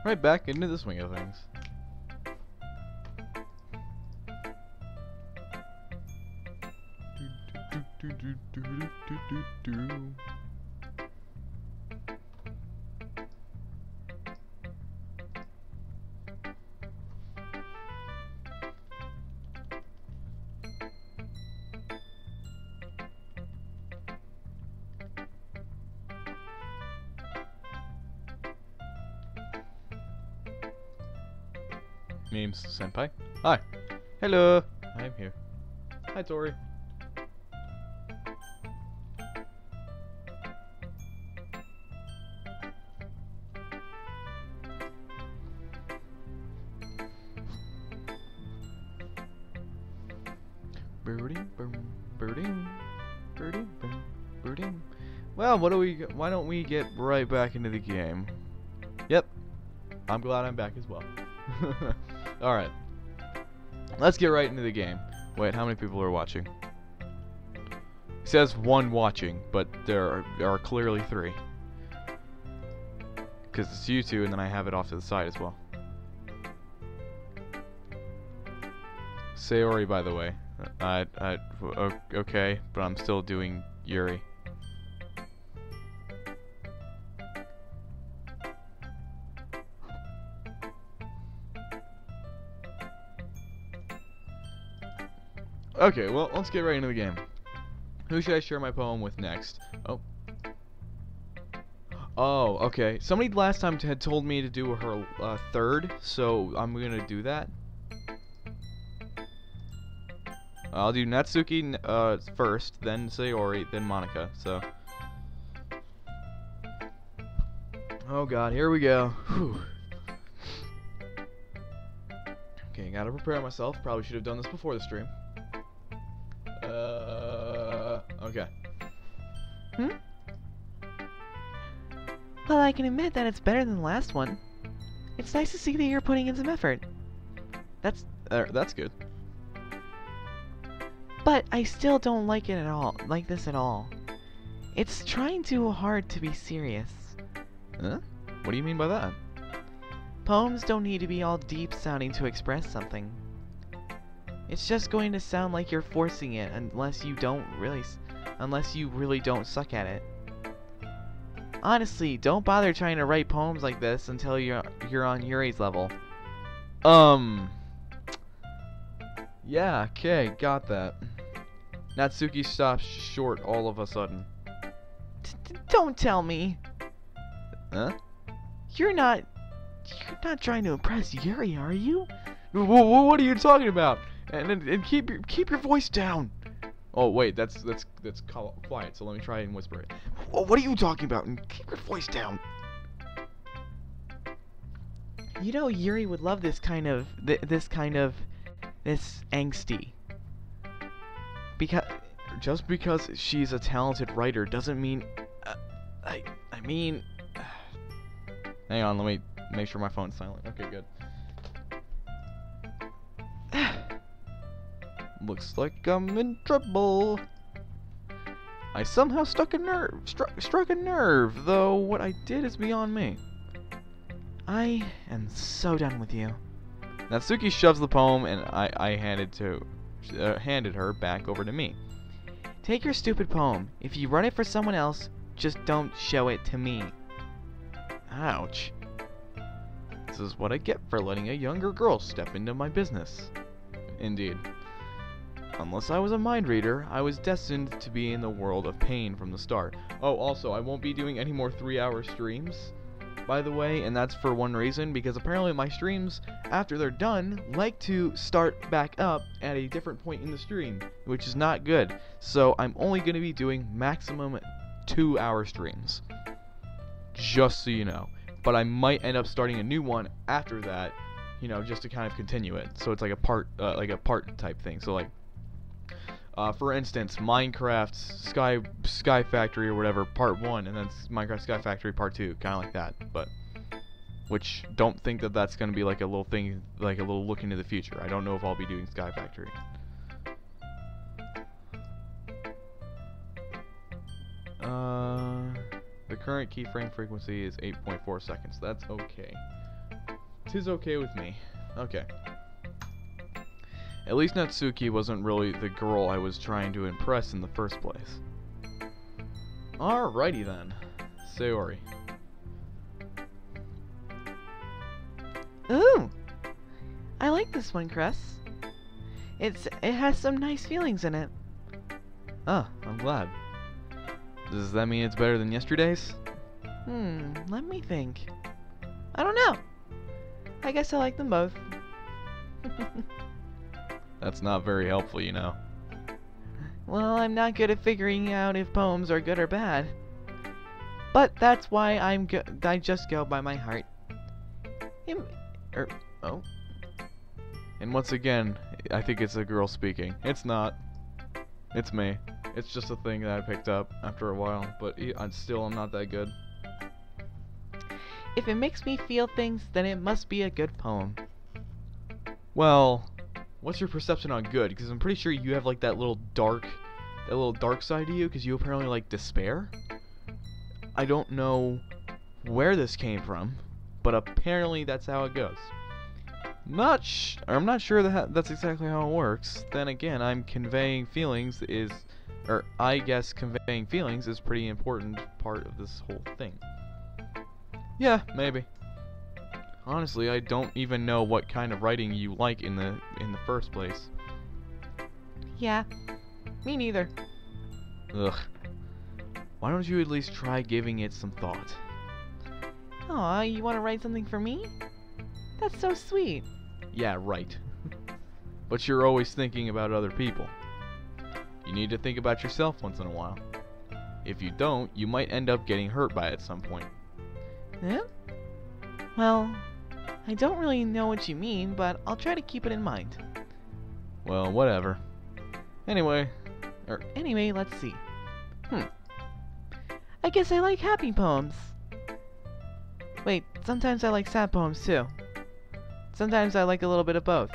right back into the swing of things. Name's Senpai. Hi. Hello. I'm here. Hi, Tori. Birding, boom, birding, birding, boom, birding. Well, why don't we get right back into the game? Yep. I'm glad I'm back as well. Alright. Let's get right into the game. Wait, how many people are watching? It says 1 watching, but there are clearly 3. Because it's you 2, and then I have it off to the side as well. Sayori, by the way. Okay, but I'm still doing Yuri. Okay, well, let's get right into the game. Who should I share my poem with next? Oh, okay. Somebody last time had told me to do her third, so I'm gonna do that. I'll do Natsuki first, then Sayori, then Monica, so. Oh god, here we go. Whew. Okay, gotta prepare myself. Probably should have done this before the stream. Okay. Well, I can admit that it's better than the last one. It's nice to see that you're putting in some effort. That's good. But I still don't like it at all. Like this at all. It's trying too hard to be serious. Huh? What do you mean by that? Poems don't need to be all deep sounding to express something. It's just going to sound like you're forcing it unless you really don't suck at it. Honestly, don't bother trying to write poems like this until you're on Yuri's level. Yeah, okay, got that. Natsuki stops short all of a sudden. Don't tell me. Huh? You're not trying to impress Yuri, are you? What are you talking about? And keep your voice down. Oh wait, that's quiet. So let me try and whisper it. What are you talking about? And keep your voice down. You know, Yuri would love this angsty. Just because she's a talented writer doesn't mean. I mean. Hang on, let me make sure my phone's silent. Okay, good. Looks like I'm in trouble. I somehow struck a nerve, though what I did is beyond me. I am so done with you. Natsuki shoves the poem, and I handed her back over to me. Take your stupid poem. If you run it for someone else, just don't show it to me. Ouch. This is what I get for letting a younger girl step into my business. Indeed. Unless I was a mind reader, I was destined to be in the world of pain from the start. Oh, also, I won't be doing any more 3-hour streams, by the way, and that's for one reason, because apparently my streams, after they're done, like to start back up at a different point in the stream, which is not good. So I'm only going to be doing maximum 2-hour streams, just so you know. But I might end up starting a new one after that, you know, just to kind of continue it. So it's like a part type thing. So like, for instance, Minecraft Sky Factory or whatever, part 1, and then Minecraft Sky Factory part 2, kind of like that. But which don't think that that's going to be like a little thing, like a little look into the future. I don't know if I'll be doing Sky Factory. The current keyframe frequency is 8.4 seconds. That's okay. 'Tis okay with me. Okay. At least Natsuki wasn't really the girl I was trying to impress in the first place. Alrighty then. Sayori. Ooh! I like this one, Cress. It has some nice feelings in it. Ah, I'm glad. Does that mean it's better than yesterday's? Let me think. I don't know. I guess I like them both. That's not very helpful, you know. Well, I'm not good at figuring out if poems are good or bad. But that's why I just go by my heart. Oh. And once again, I think it's a girl speaking. It's not. It's me. It's just a thing that I picked up after a while, but I'm not that good. If it makes me feel things, then it must be a good poem. Well, what's your perception on good? Because I'm pretty sure you have like that little dark side to you, because you apparently like despair. I don't know where this came from, but apparently that's how it goes. I'm not sure that's exactly how it works. Then again, conveying feelings is pretty important part of this whole thing. Yeah, maybe. Honestly, I don't even know what kind of writing you like in the first place. Yeah, me neither. Ugh. Why don't you at least try giving it some thought? Aw, you want to write something for me? That's so sweet. Yeah, right. But you're always thinking about other people. You need to think about yourself once in a while. If you don't, you might end up getting hurt by it at some point. Yeah? Well, I don't really know what you mean, but I'll try to keep it in mind. Well, whatever. Anyway, let's see. I guess I like happy poems. Wait, sometimes I like sad poems too. Sometimes I like a little bit of both.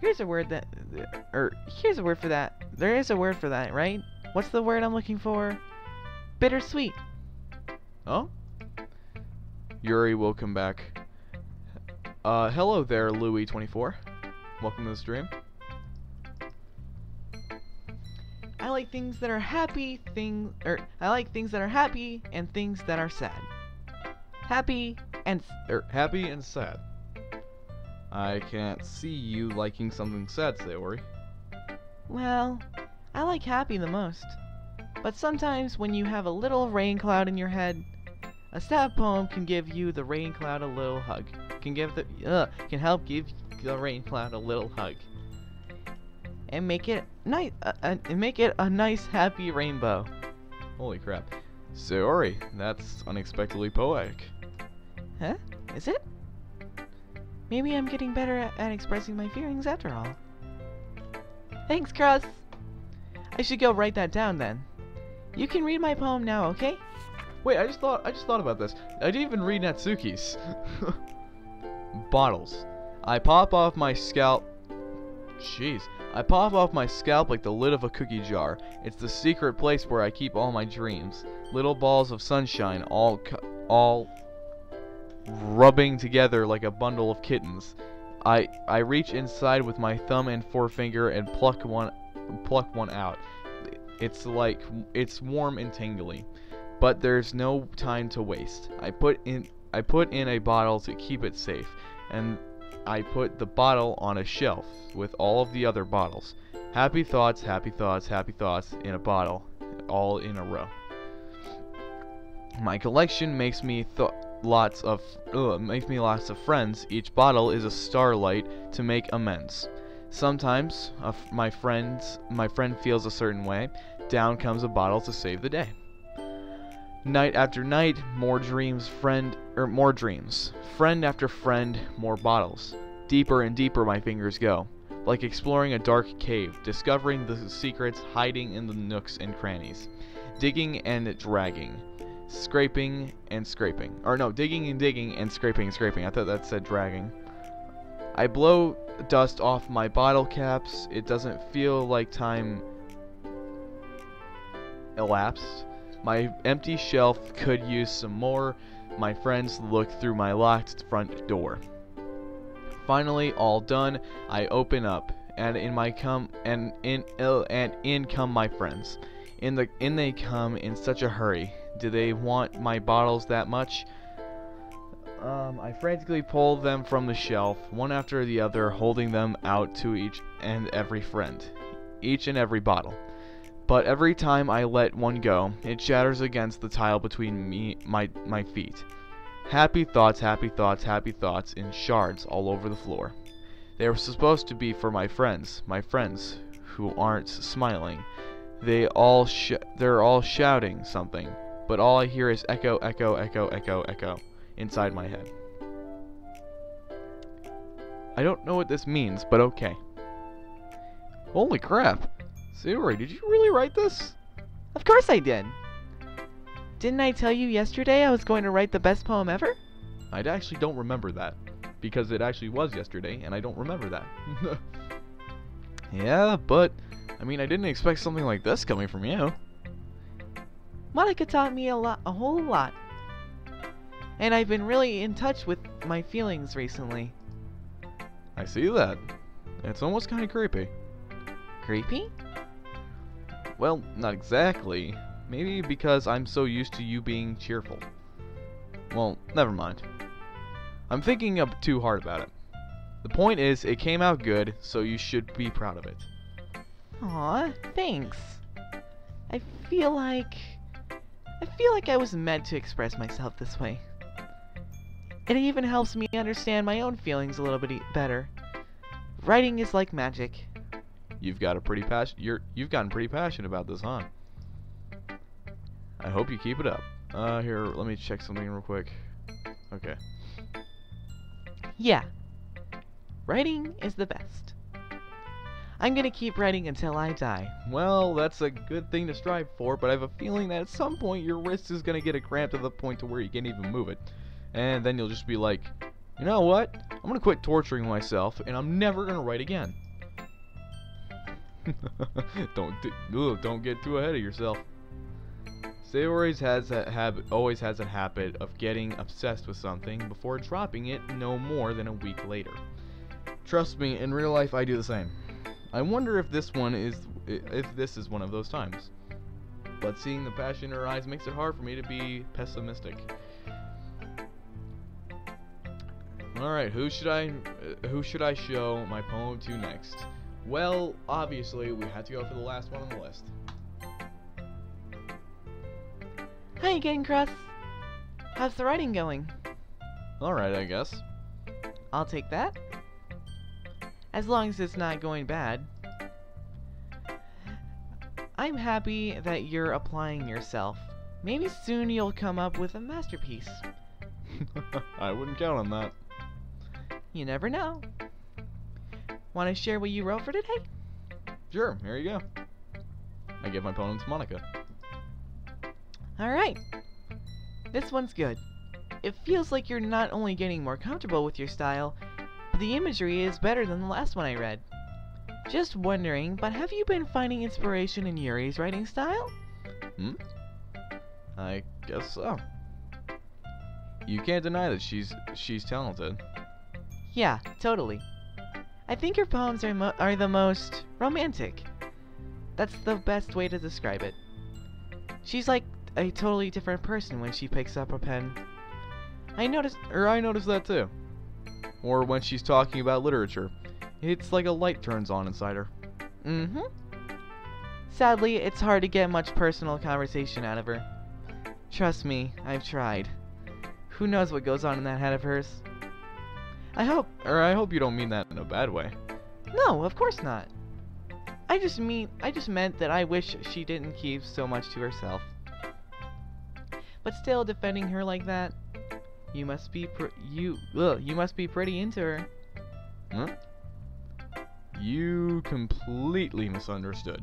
Here's a word for that. There is a word for that, right? What's the word I'm looking for? Bittersweet. Oh? Yuri will come back. Hello there, Louis24. Welcome to the stream. I like things that are happy, I like things that are happy and things that are sad. Happy and sad. I can't see you liking something sad, Sayori. Well, I like happy the most. But sometimes when you have a little rain cloud in your head, a sad poem can give you the rain cloud a little hug. Can help give the rain cloud a little hug. And make it nice. Make it a nice, happy rainbow. Holy crap, Sayori, that's unexpectedly poetic. Huh? Is it? Maybe I'm getting better at expressing my feelings after all. Thanks, Cross. I should go write that down then. You can read my poem now, okay? Wait, I just thought about this. I didn't even read Natsuki's. Bottles. I pop off my scalp. Jeez. I pop off my scalp like the lid of a cookie jar. It's the secret place where I keep all my dreams. Little balls of sunshine, all rubbing together like a bundle of kittens. I reach inside with my thumb and forefinger and pluck one out. It's warm and tingly, but there's no time to waste. I put in a bottle to keep it safe, and I put the bottle on a shelf with all of the other bottles. Happy thoughts, happy thoughts, happy thoughts in a bottle, all in a row. My collection makes me lots of friends. Each bottle is a starlight to make amends. Sometimes my friend feels a certain way. Down comes a bottle to save the day. Night after night, more dreams. Friend after friend, more bottles. Deeper and deeper my fingers go, like exploring a dark cave, discovering the secrets hiding in the nooks and crannies. Digging and dragging. Scraping and scraping. Or no, digging and digging and scraping and scraping. I thought that said dragging. I blow dust off my bottle caps. It doesn't feel like time elapsed. My empty shelf could use some more my friends look through my locked front door. Finally, all done, I open up, and in come my friends. In they come in such a hurry. Do they want my bottles that much? I frantically pull them from the shelf, one after the other, holding them out to each and every friend, each and every bottle. But every time I let one go, it shatters against the tile between my feet. Happy thoughts in shards all over the floor. They were supposed to be for my friends who aren't smiling. They're all shouting something, but all I hear is echo, echo, echo, echo, echo inside my head. I don't know what this means, but okay. Holy crap. Sayori, did you really write this? Of course I did. Didn't I tell you yesterday I was going to write the best poem ever? I actually don't remember that, because it actually was yesterday, and I don't remember that. Yeah, but, I mean, I didn't expect something like this coming from you. Monica taught me a whole lot. And I've been really in touch with my feelings recently. I see that. It's almost kind of creepy. Creepy? Well, not exactly. Maybe because I'm so used to you being cheerful. Well, never mind. I'm thinking up too hard about it. The point is, it came out good, so you should be proud of it. Aw, thanks. I feel like I was meant to express myself this way. It even helps me understand my own feelings a little bit better. Writing is like magic. You've gotten pretty passionate about this, huh? I hope you keep it up. Here, let me check something real quick. Okay. Yeah. Writing is the best. I'm gonna keep writing until I die. Well, that's a good thing to strive for, but I have a feeling that at some point your wrist is gonna get a cramp to the point to where you can't even move it. And then you'll just be like, you know what? I'm gonna quit torturing myself, and I'm never gonna write again. Don't get too ahead of yourself. Sayori always has a habit of getting obsessed with something before dropping it no more than a week later. Trust me, in real life I do the same. I wonder if this is one of those times. But seeing the passion in her eyes makes it hard for me to be pessimistic. Alright, who should I show my poem to next? Well, obviously, we had to go for the last one on the list. Hi again, Crust. How's the writing going? Alright, I guess. I'll take that. As long as it's not going bad. I'm happy that you're applying yourself. Maybe soon you'll come up with a masterpiece. I wouldn't count on that. You never know. Want to share what you wrote for today? Sure, here you go. I give my poem to Monica. Alright. This one's good. It feels like you're not only getting more comfortable with your style, but the imagery is better than the last one I read. Just wondering, but have you been finding inspiration in Yuri's writing style? I guess so. You can't deny that she's talented. Yeah, totally. I think her poems are the most romantic. That's the best way to describe it. She's like a totally different person when she picks up a pen. I noticed that too. Or when she's talking about literature. It's like a light turns on inside her. Mm-hmm. Sadly, it's hard to get much personal conversation out of her. Trust me, I've tried. Who knows what goes on in that head of hers? I hope you don't mean that in a bad way. No, of course not. I just meant that I wish she didn't keep so much to herself. But still, defending her like that, you must be pretty into her. Huh? You completely misunderstood.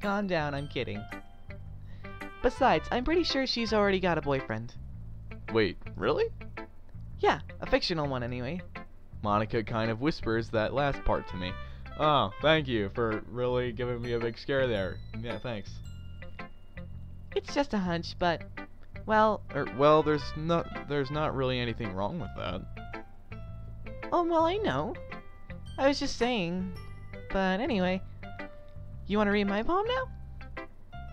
Calm down, I'm kidding. Besides, I'm pretty sure she's already got a boyfriend. Wait, really? Yeah, a fictional one anyway. Monica kind of whispers that last part to me. Oh, thank you for really giving me a big scare there. Yeah, thanks. It's just a hunch, but Well, there's not really anything wrong with that. Oh, well, I know. I was just saying. But anyway, you want to read my poem now?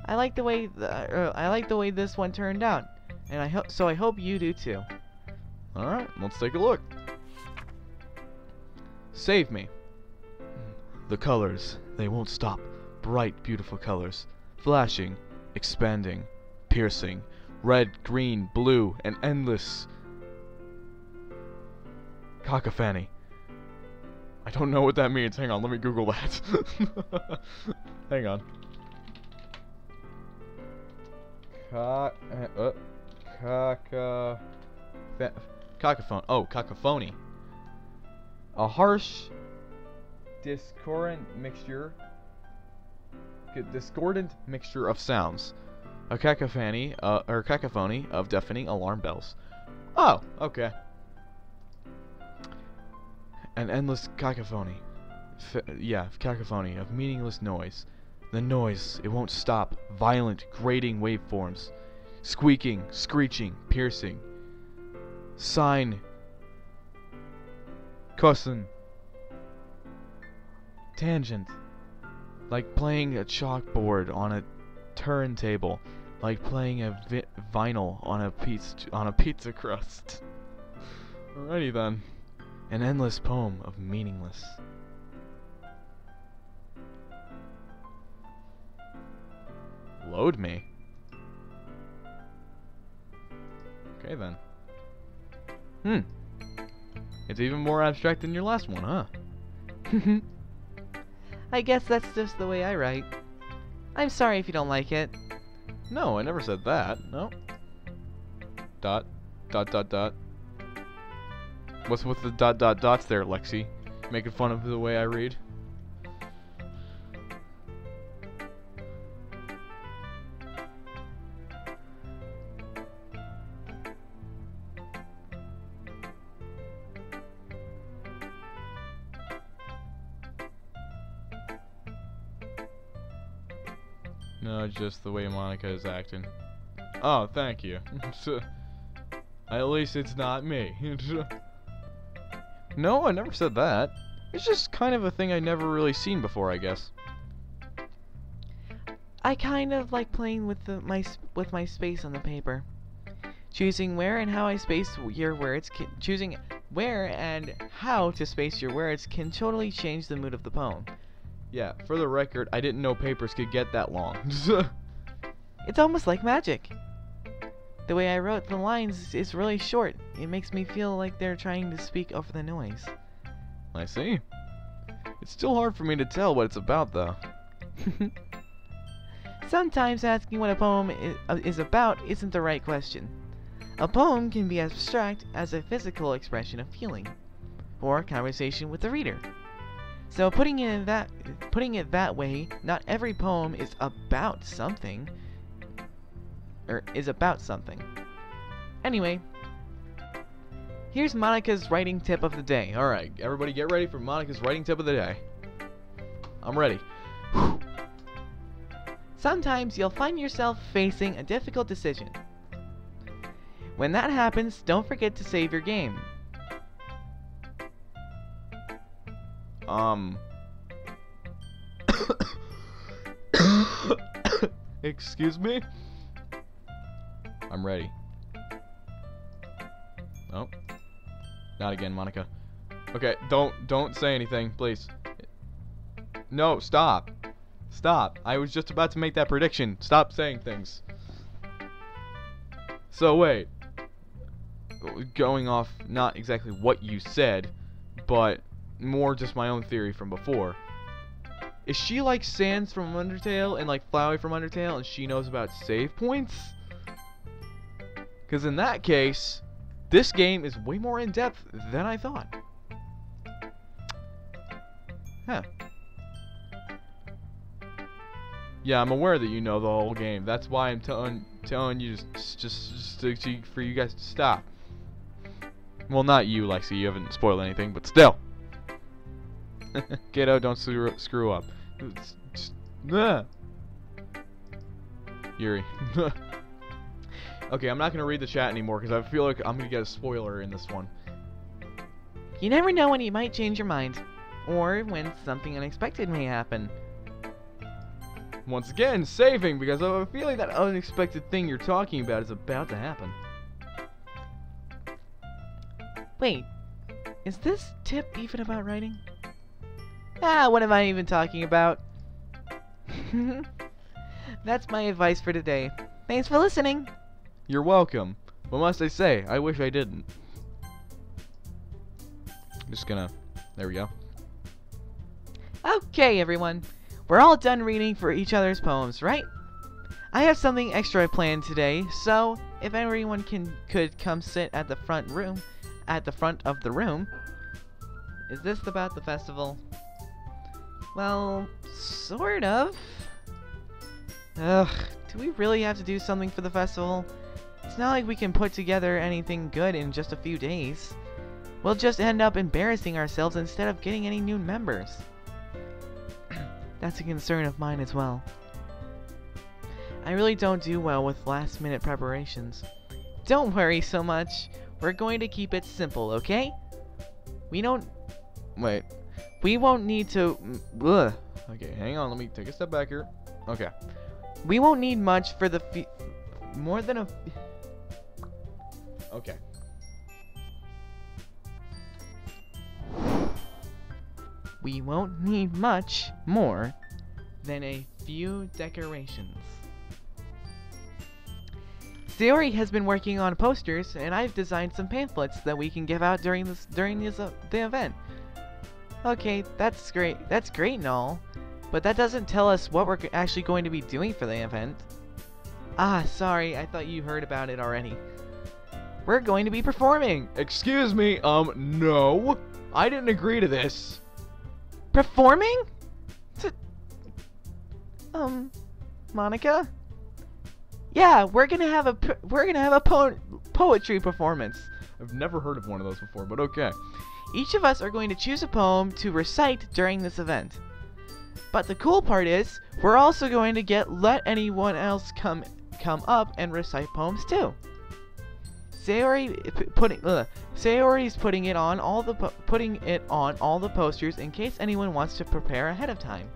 I like the way this one turned out, and I hope you do too. All right, let's take a look. Save me. The colors, they won't stop. Bright, beautiful colors, flashing, expanding, piercing, red, green, blue, and endless. Cacophony. I don't know what that means. Hang on, let me Google that. Hang on. Cacophone. Oh, cacophony. A harsh, discordant mixture of sounds. A cacophony, of deafening alarm bells. Oh, okay. An endless cacophony. Cacophony of meaningless noise. The noise, it won't stop. Violent, grating waveforms. Squeaking, screeching, piercing. Sine. Cosine. Tangent. Like playing a chalkboard on a turntable. Like playing a vinyl on a pizza crust. Alrighty then. An endless poem of meaningless. Load me. Okay then. It's even more abstract than your last one, huh? I guess that's just the way I write. I'm sorry if you don't like it. No, I never said that. No. Dot. What's with the dots there, Lexi? Making fun of the way I read? No, just the way Monica is acting. Oh, thank you. At least it's not me. No, I never said that. It's just kind of a thing I never really seen before, I guess. I kind of like playing with my space on the paper. Choosing where and how I space your words choosing where and how to space your words can totally change the mood of the poem. Yeah, for the record, I didn't know papers could get that long. It's almost like magic. The way I wrote the lines is really short. It makes me feel like they're trying to speak over the noise. I see. It's still hard for me to tell what it's about, though. Sometimes asking what a poem is about isn't the right question. A poem can be abstract as a physical expression of feeling, or a conversation with the reader. So putting it that way, not every poem is about something. Anyway, here's Monica's writing tip of the day. Alright, everybody get ready for Monica's writing tip of the day. I'm ready. Sometimes you'll find yourself facing a difficult decision. When that happens, don't forget to save your game. Excuse me? I'm ready. Oh. Not again, Monica. Okay, don't say anything, please. No, stop. Stop. I was just about to make that prediction. Stop saying things. So wait. Going off not exactly what you said, but more just my own theory from before. Is she like Sans from Undertale and like Flowey from Undertale and she knows about save points? Because in that case, this game is way more in-depth than I thought. Huh. Yeah, I'm aware that you know the whole game. That's why I'm telling you just for you guys to stop. Well, not you, Lexi. You haven't spoiled anything, but still. Kiddo, don't screw up. Yuri. Okay, I'm not gonna read the chat anymore because I feel like I'm gonna get a spoiler in this one. You never know when you might change your mind, or when something unexpected may happen. Once again, saving, because I have a feeling that unexpected thing you're talking about is about to happen. Wait, is this tip even about writing? Ah, what am I even talking about? That's my advice for today. Thanks for listening. You're welcome. What must I say? I wish I didn't. Just gonna... There we go. Okay, everyone. We're all done reading for each other's poems, right? I have something extra planned today, so if everyone could come sit at the front of the room. Is this about the festival? Well, sort of. Ugh, do we really have to do something for the festival? It's not like we can put together anything good in just a few days. We'll just end up embarrassing ourselves instead of getting any new members. That's a concern of mine as well. I really don't do well with last-minute preparations. Don't worry so much. We're going to keep it simple, okay? We won't need to... Okay, hang on. Let me take a step back here. Okay. We won't need much for the more than a... Okay. We won't need much more than a few decorations. Sayori has been working on posters, and I've designed some pamphlets that we can give out during the event. Okay, that's great. That's great and all, but that doesn't tell us what we're actually going to be doing for the event. Ah, sorry. I thought you heard about it already. We're going to be performing. Excuse me. No. I didn't agree to this. Performing? Monica? Yeah, we're gonna have a poetry performance. I've never heard of one of those before, but okay. Each of us are going to choose a poem to recite during this event. But the cool part is, we're also going to let anyone else come up and recite poems too. Sayori's putting it on all the posters in case anyone wants to prepare ahead of time.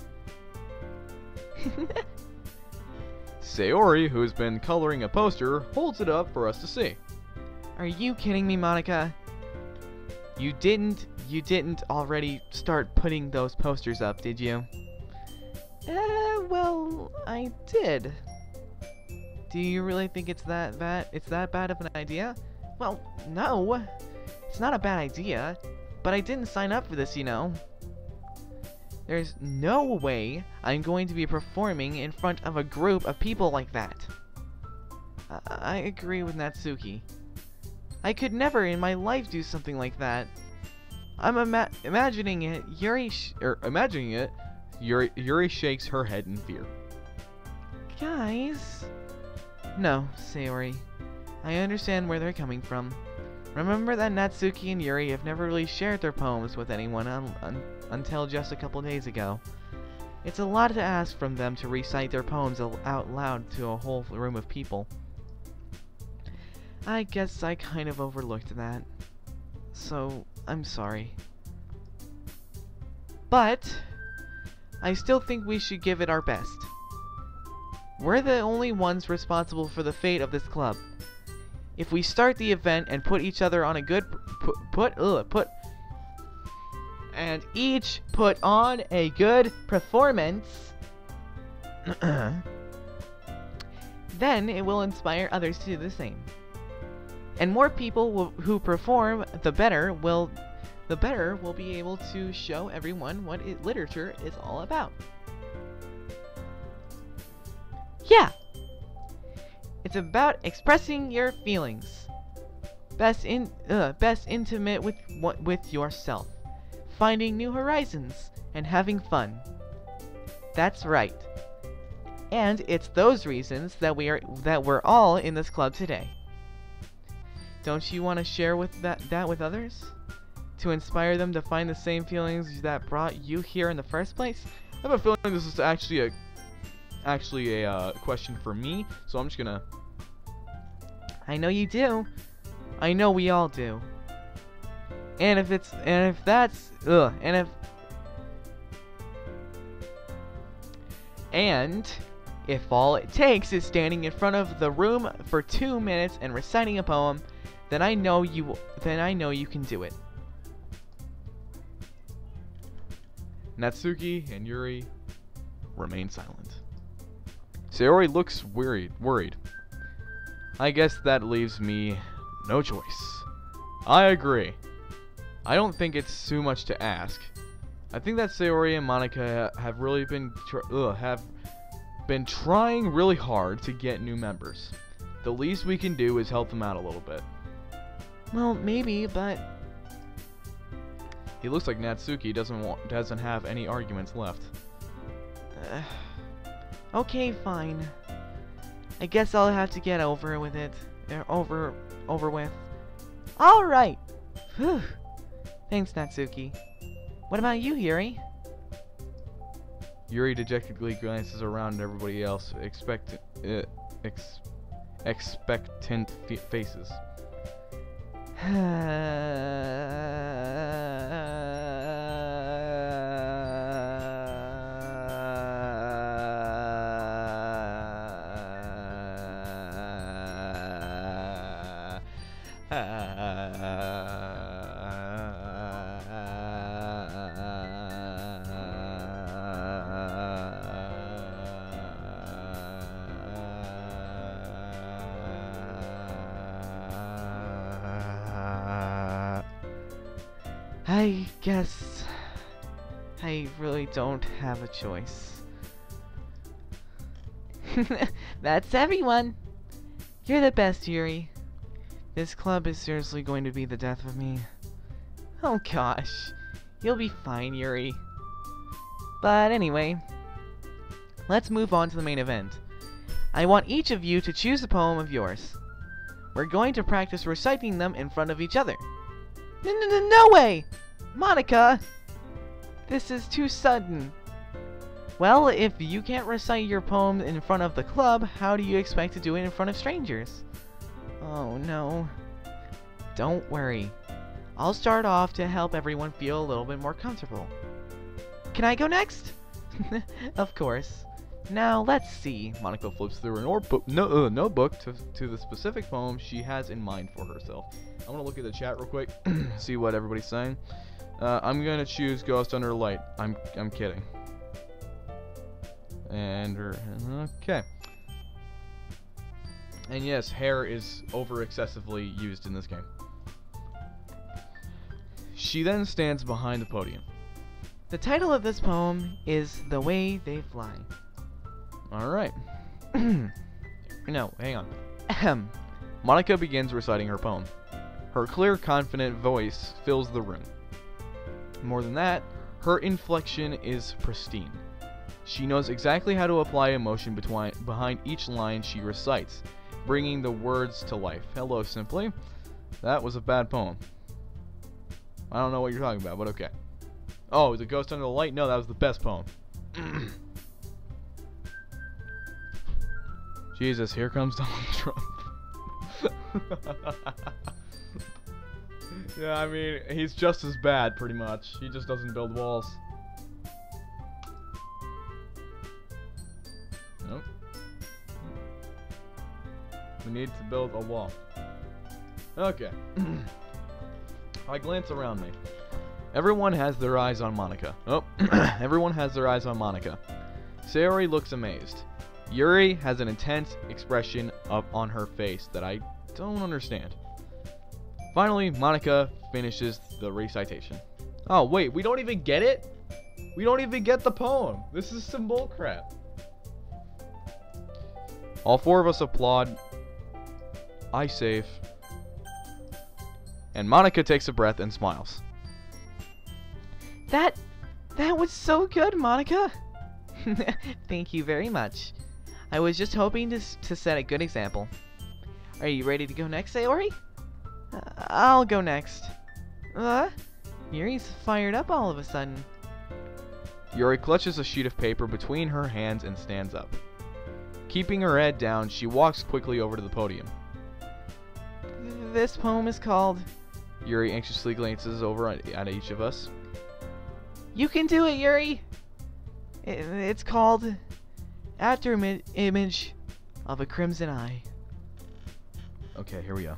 Sayori, who's been coloring a poster, holds it up for us to see. Are you kidding me, Monica? You didn't already start putting those posters up, did you? Well, I did. Do you really think it's that bad of an idea? Well, no. It's not a bad idea, but I didn't sign up for this, you know. There's no way I'm going to be performing in front of a group of people like that. I agree with Natsuki. I could never in my life do something like that. I'm imagining it. Yuri shakes her head in fear. Guys. No, Sayori. I understand where they're coming from. Remember that Natsuki and Yuri have never really shared their poems with anyone until just a couple days ago. It's a lot to ask from them to recite their poems out loud to a whole room of people. I guess I kind of overlooked that. So, I'm sorry. But, I still think we should give it our best. We're the only ones responsible for the fate of this club. If we start the event and put each other on a good and each put on a good performance, then it will inspire others to do the same. And more people who perform, the better we'll be able to show everyone what literature is all about. Yeah. It's about expressing your feelings. Best intimate with yourself. Finding new horizons and having fun. That's right. And it's those reasons that we're all in this club today. Don't you want to share that with others? To inspire them to find the same feelings that brought you here in the first place? I have a feeling this is actually a question for me, so I'm just gonna I know you do. I know we all do. And if all it takes is standing in front of the room for 2 minutes and reciting a poem, then I know you can do it. Natsuki and Yuri remain silent. Sayori looks worried. I guess that leaves me no choice. I agree. I don't think it's too much to ask. I think that Sayori and Monica have really been trying really hard to get new members. The least we can do is help them out a little bit. Well, maybe, but He looks like Natsuki doesn't have any arguments left. okay, fine. I guess I'll have to get over with it. Over with. All right. Whew. Thanks, Natsuki. What about you, Yuri? Yuri dejectedly glances around at everybody else, expectant faces. I guess I really don't have a choice. That's everyone. You're the best, Yuri. This club is seriously going to be the death of me. Oh gosh. You'll be fine, Yuri. But anyway, let's move on to the main event. I want each of you to choose a poem of yours. We're going to practice reciting them in front of each other. No way! Monica! This is too sudden. Well, if you can't recite your poem in front of the club, how do you expect to do it in front of strangers? Oh no. Don't worry. I'll start off to help everyone feel a little bit more comfortable. Can I go next? Of course. Now, let's see. Monica flips through her notebook to the specific poem she has in mind for herself. I'm going to look at the chat real quick, see what everybody's saying. I'm going to choose Ghost Under Light. I'm kidding. And okay. And yes, hair is excessively used in this game. She then stands behind the podium. The title of this poem is The Way They Fly. Alright. No, hang on. Ahem. Monica begins reciting her poem. Her clear, confident voice fills the room. More than that, her inflection is pristine. She knows exactly how to apply emotion behind each line she recites, bringing the words to life. Hello, Simply. That was a bad poem. I don't know what you're talking about, but okay. Oh, The Ghost Under the Light? No, that was the best poem. Jesus, here comes Donald Trump. Yeah, I mean, he's just as bad, pretty much. He just doesn't build walls. Nope. We need to build a wall. Okay. I glance around me. Everyone has their eyes on Monica. Oh, everyone has their eyes on Monica. Sayori looks amazed. Yuri has an intense expression up on her face that I don't understand. Finally, Monica finishes the recitation. Oh, wait, we don't even get it? We don't even get the poem. This is some bullcrap. All four of us applaud. I save. And Monica takes a breath and smiles. That was so good, Monica. Thank you very much. I was just hoping to set a good example. Are you ready to go next, Sayori? I'll go next. Yuri's fired up all of a sudden. Yuri clutches a sheet of paper between her hands and stands up. Keeping her head down, she walks quickly over to the podium. This poem is called... Yuri anxiously glances over at each of us. You can do it, Yuri! It's called Image of a Crimson Eye. Okay, here we go.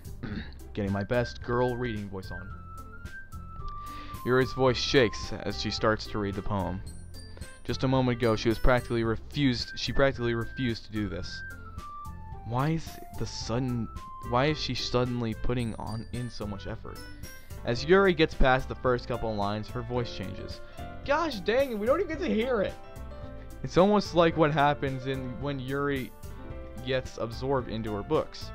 Getting my best girl reading voice on. Yuri's voice shakes as she starts to read the poem. Just a moment ago, she practically refused to do this. Why is she suddenly putting in so much effort? As Yuri gets past the first couple of lines, her voice changes. Gosh dang it, we don't even get to hear it! It's almost like what happens when Yuri gets absorbed into her books.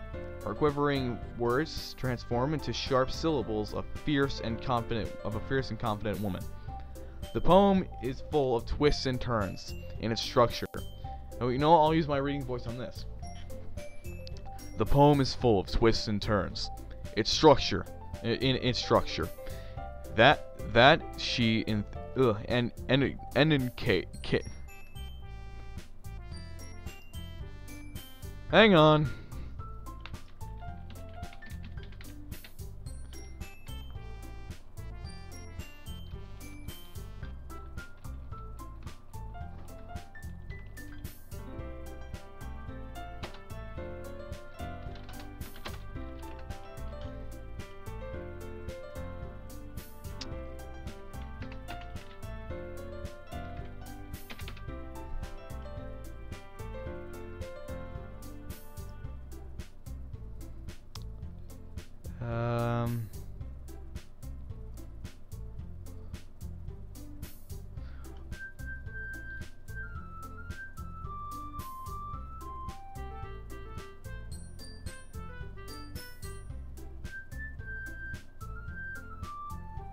Her quivering words transform into sharp syllables of a fierce and confident woman. The poem is full of twists and turns in its structure. Oh, you know what? I'll use my reading voice on this. The poem is full of twists and turns. Its structure, that she in Hang on.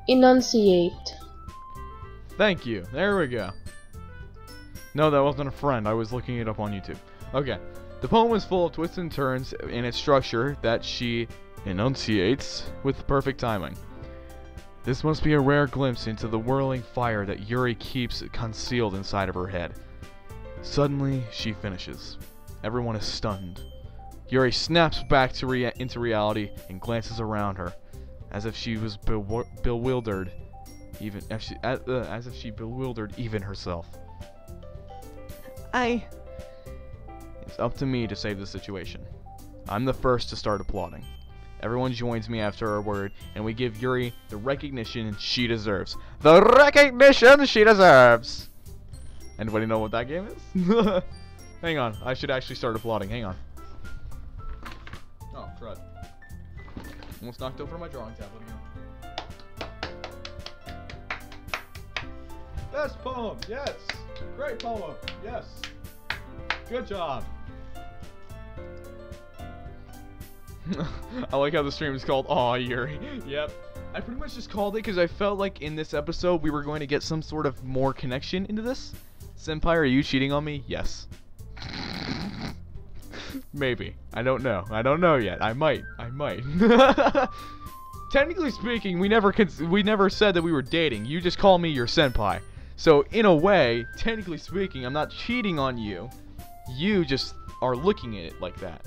Enunciate. Thank you. There we go. No, that wasn't a friend. I was looking it up on YouTube. Okay. The poem is full of twists and turns in its structure that she enunciates with perfect timing. This must be a rare glimpse into the whirling fire that Yuri keeps concealed inside of her head. Suddenly, she finishes. Everyone is stunned. Yuri snaps back into reality and glances around her, as if she was bewildered, as if she bewildered even herself. It's up to me to save the situation. I'm the first to start applauding. Everyone joins me after our word, and we give Yuri the recognition she deserves. The recognition she deserves! Anybody know what that game is? Hang on, I should actually start applauding. Hang on. Oh, crud. Almost knocked over my drawing tablet again. Best poem, yes! Great poem, yes! Good job! I like how the stream is called Aw, Yuri. Yep. I pretty much just called it because I felt like in this episode we were going to get some sort of more connection into this. Senpai, are you cheating on me? Yes. Maybe. I don't know. I don't know yet. I might. Technically speaking, we never said that we were dating. You just call me your senpai. So in a way, technically speaking, I'm not cheating on you. You just are looking at it like that.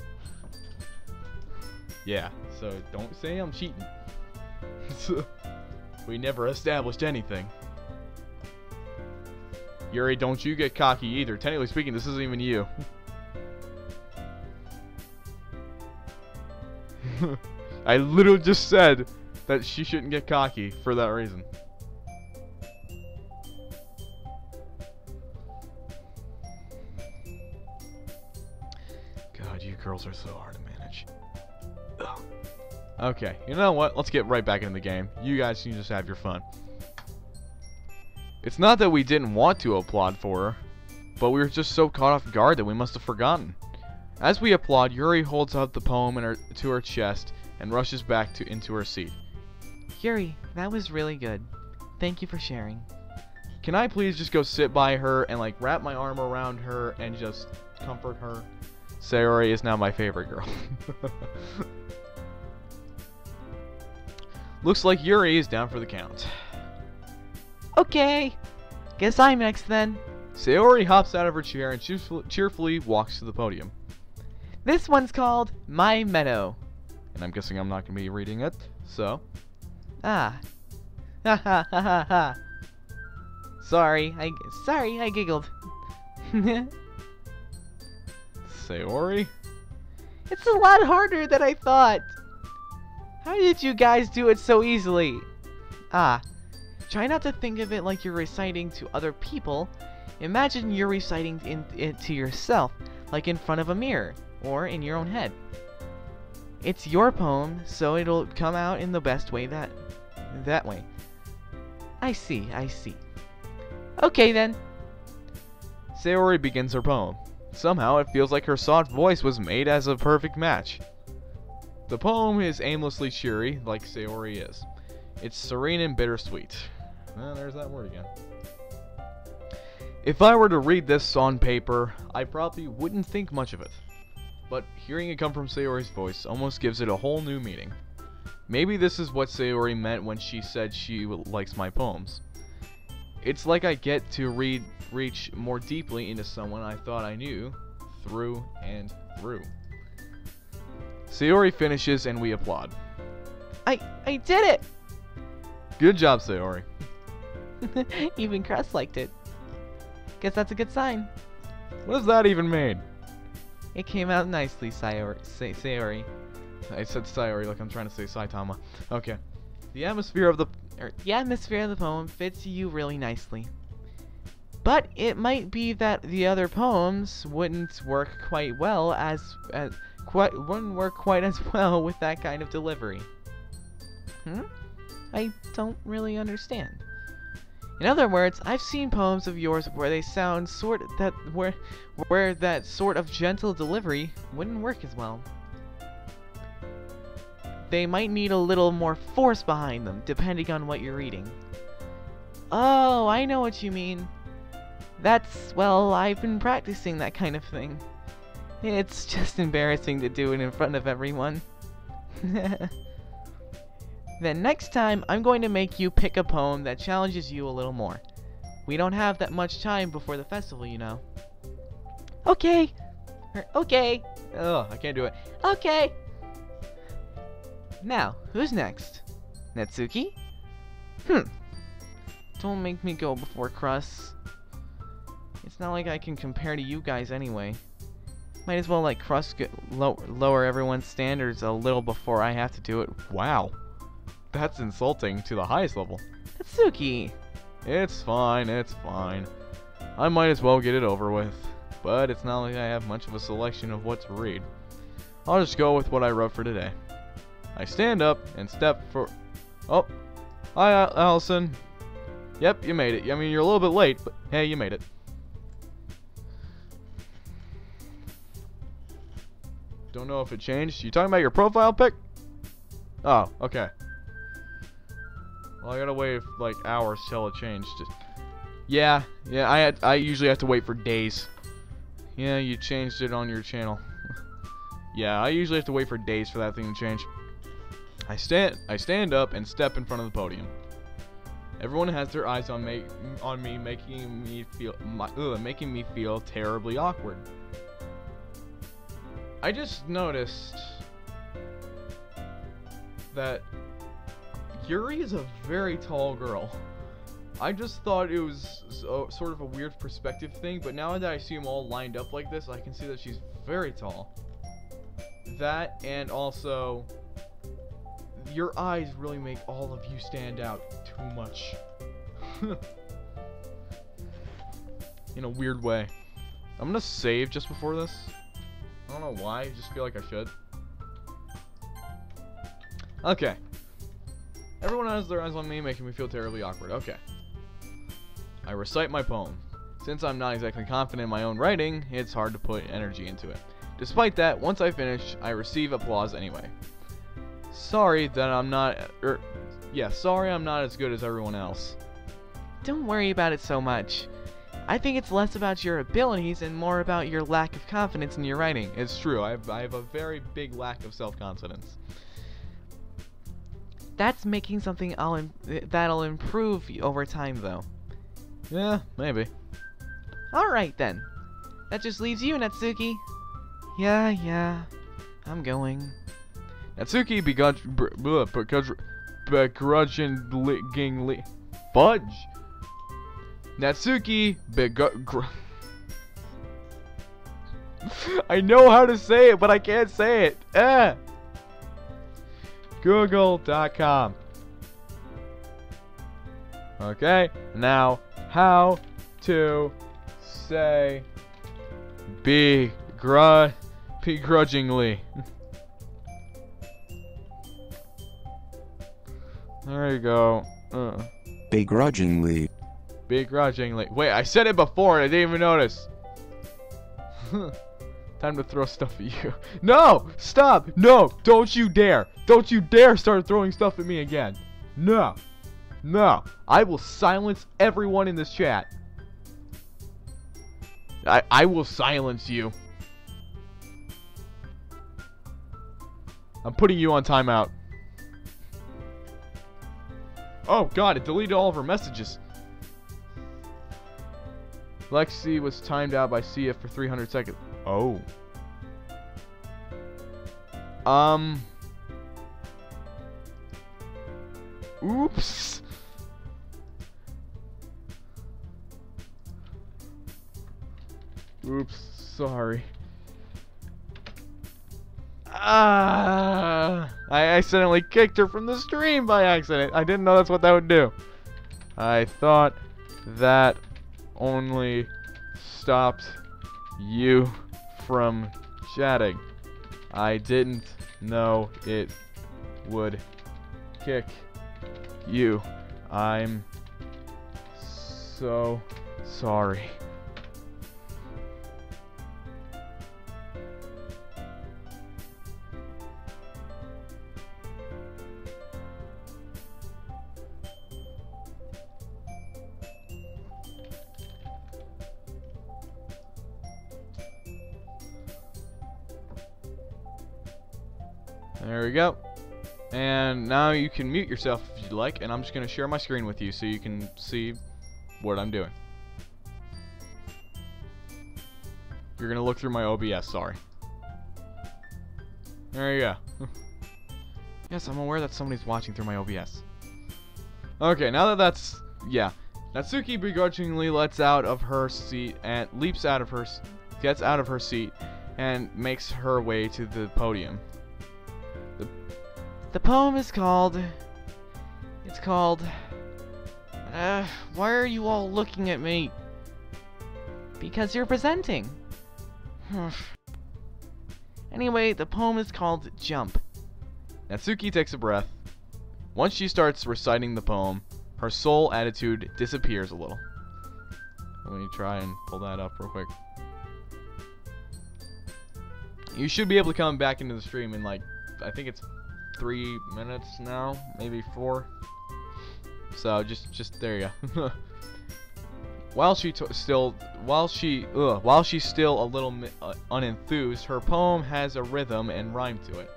Yeah, so don't say I'm cheating. We never established anything. Yuri, don't you get cocky either. Technically speaking, this isn't even you. I literally just said that she shouldn't get cocky for that reason. God, you girls are so hard to manage. Ugh. Okay, you know what? Let's get right back into the game. You guys can just have your fun. It's not that we didn't want to applaud for her, but we were just so caught off guard that we must have forgotten. As we applaud, Yuri holds up the poem to her chest and rushes back into her seat. Yuri, that was really good. Thank you for sharing. Can I please just go sit by her and like wrap my arm around her and just comfort her? Sayori is now my favorite girl. Looks like Yuri is down for the count. Okay, guess I'm next then. Sayori hops out of her chair and cheerfully walks to the podium. This one's called My Meadow. and I'm guessing I'm not going to be reading it, so... Ah. Ha ha ha ha ha. Sorry, I giggled. Sayori? It's a lot harder than I thought. How did you guys do it so easily? Ah. Try not to think of it like you're reciting to other people. Imagine you're reciting it to yourself, like in front of a mirror, or in your own head. It's your poem, so it'll come out in the best way that way. I see. Okay then. Sayori begins her poem. Somehow it feels like her soft voice was made as a perfect match. The poem is aimlessly cheery, like Sayori is. It's serene and bittersweet. There's that word again. If I were to read this on paper, I probably wouldn't think much of it. But hearing it come from Sayori's voice almost gives it a whole new meaning. Maybe this is what Sayori meant when she said she likes my poems. It's like I get to reach more deeply into someone I thought I knew, through and through. Sayori finishes and we applaud. I did it! Good job, Sayori. Even Crest liked it. Guess that's a good sign. What does that even mean? It came out nicely, Sayori. I said Sayori like I'm trying to say Saitama. Okay. The atmosphere of the poem fits you really nicely. But it might be that the other poems wouldn't work quite as well with that kind of delivery. I don't really understand. In other words, I've seen poems of yours where they sound where that sort of gentle delivery wouldn't work as well. They might need a little more force behind them, depending on what you're reading. Oh, I know what you mean. Well, I've been practicing that kind of thing. It's just embarrassing to do it in front of everyone. Then next time, I'm going to make you pick a poem that challenges you a little more. We don't have that much time before the festival, you know. Okay. Okay. Ugh, I can't do it. Okay. Now, who's next? Natsuki? Don't make me go before Crust. It's not like I can compare to you guys anyway. Might as well let Crust lower everyone's standards a little before I have to do it. Wow. That's insulting to the highest level. Natsuki! It's fine. I might as well get it over with. But it's not like I have much of a selection of what to read. I'll just go with what I wrote for today. I stand up and step for... Oh, hi, Allison. Yep, you made it. I mean, you're a little bit late, but hey, you made it. Don't know if it changed. You talking about your profile pic? Oh, okay. Well, I gotta wait like hours till it changed. Yeah, I usually have to wait for days. Yeah, you changed it on your channel. Yeah, I usually have to wait for days for that thing to change. I stand up and step in front of the podium. Everyone has their eyes on me, making me feel terribly awkward. I just noticed that Yuri is a very tall girl. I just thought it was sort of a weird perspective thing, but now that I see them all lined up like this, I can see that she's very tall. That, and also, your eyes really make all of you stand out too much. In a weird way. I'm gonna save just before this. I don't know why, I just feel like I should. Okay. Everyone has their eyes on me, making me feel terribly awkward. Okay. I recite my poem. Since I'm not exactly confident in my own writing, it's hard to put energy into it. Despite that, once I finish, I receive applause anyway. Sorry that I'm not... sorry I'm not as good as everyone else. Don't worry about it so much. I think it's less about your abilities and more about your lack of confidence in your writing. It's true, I have a very big lack of self-confidence. That's making something that'll improve over time, though. Yeah, maybe. Alright then. That just leaves you, Natsuki. Yeah, I'm going. Natsuki begrudgingly fudge. Natsuki I know how to say it, but I can't say it. Google.com. Okay, now how to say begrudgingly. There you go. Begrudgingly. Begrudgingly. Wait, I said it before and I didn't even notice. Time to throw stuff at you. No! Stop! No! Don't you dare! Don't you dare start throwing stuff at me again. No! No! I will silence everyone in this chat. I will silence you. I'm putting you on timeout. Oh god, it deleted all of her messages. Lexi was timed out by CF for 300 seconds. Oh. Oops. Oops, sorry. I accidentally kicked her from the stream by accident. I didn't know that's what that would do. I thought that only stopped you from chatting. I didn't know it would kick you. I'm so sorry. There we go. And now you can mute yourself if you'd like, and I'm just going to share my screen with you so you can see what I'm doing. You're going to look through my OBS, sorry. There you go. Yes, I'm aware that somebody's watching through my OBS. Okay, now that that's... yeah. Natsuki begrudgingly lets out of her seat and leaps out of her... gets out of her seat and makes her way to the podium. The poem is called... it's called... why are you all looking at me? Because you're presenting. Anyway, the poem is called Jump. Natsuki takes a breath. Once she starts reciting the poem, her soul attitude disappears a little. Let me try and pull that up real quick. You should be able to come back into the stream in like, I think it's 3 minutes now, maybe 4. So just there you go. While she's still a little unenthused, her poem has a rhythm and rhyme to it.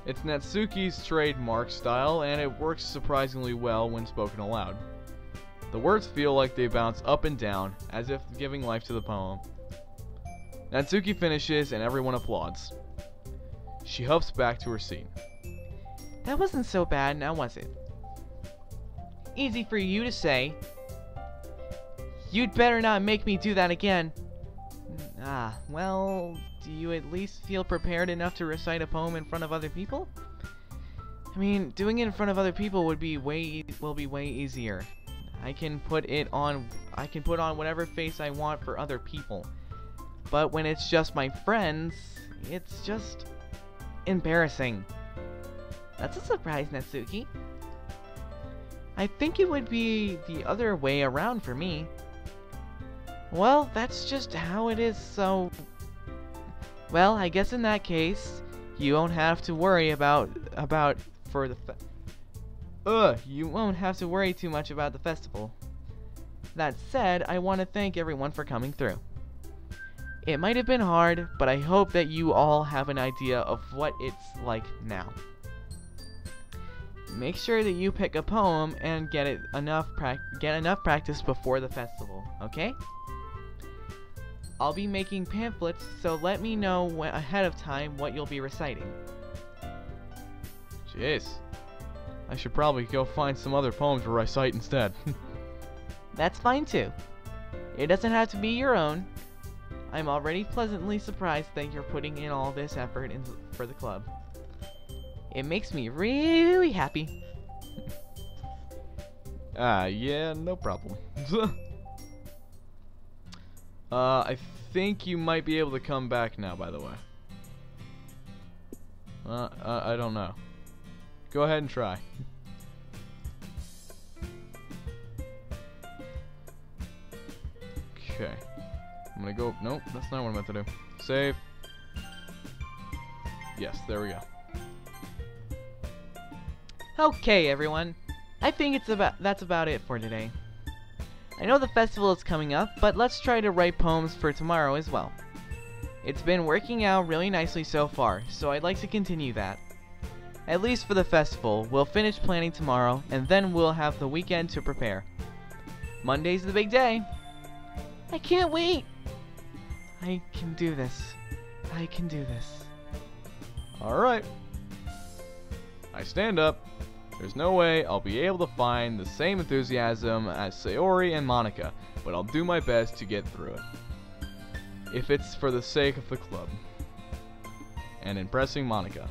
It's Natsuki's trademark style, and it works surprisingly well when spoken aloud. The words feel like they bounce up and down, as if giving life to the poem. Natsuki finishes, and everyone applauds. She hops back to her seat. That wasn't so bad, now was it? Easy for you to say. You'd better not make me do that again. Well, do you at least feel prepared enough to recite a poem in front of other people? I mean, doing it in front of other people will be way easier. I can put on whatever face I want for other people. But when it's just my friends, it's just embarrassing. That's a surprise, Natsuki. I think it would be the other way around for me. Well, that's just how it is, so... well, I guess in that case, you won't have to worry you won't have to worry too much about the festival. That said, I want to thank everyone for coming through. It might have been hard, but I hope that you all have an idea of what it's like now. Make sure that you pick a poem and get enough practice before the festival, okay? I'll be making pamphlets, so let me know ahead of time what you'll be reciting. Jeez. I should probably go find some other poems to recite instead. That's fine too. It doesn't have to be your own. I'm already pleasantly surprised that you're putting in all this effort for the club. It makes me really happy. Yeah, no problem. I think you might be able to come back now, by the way. I don't know. Go ahead and try. Okay. I'm gonna go. Nope, that's not what I meant to do. Save. Yes, there we go. Okay, everyone. I think that's about it for today. I know the festival is coming up, but let's try to write poems for tomorrow as well. It's been working out really nicely so far, so I'd like to continue that. At least for the festival, we'll finish planning tomorrow, and then we'll have the weekend to prepare. Monday's the big day. I can't wait! I can do this. I can do this. Alright. I stand up. There's no way I'll be able to find the same enthusiasm as Sayori and Monica, but I'll do my best to get through it. If it's for the sake of the club. And impressing Monica.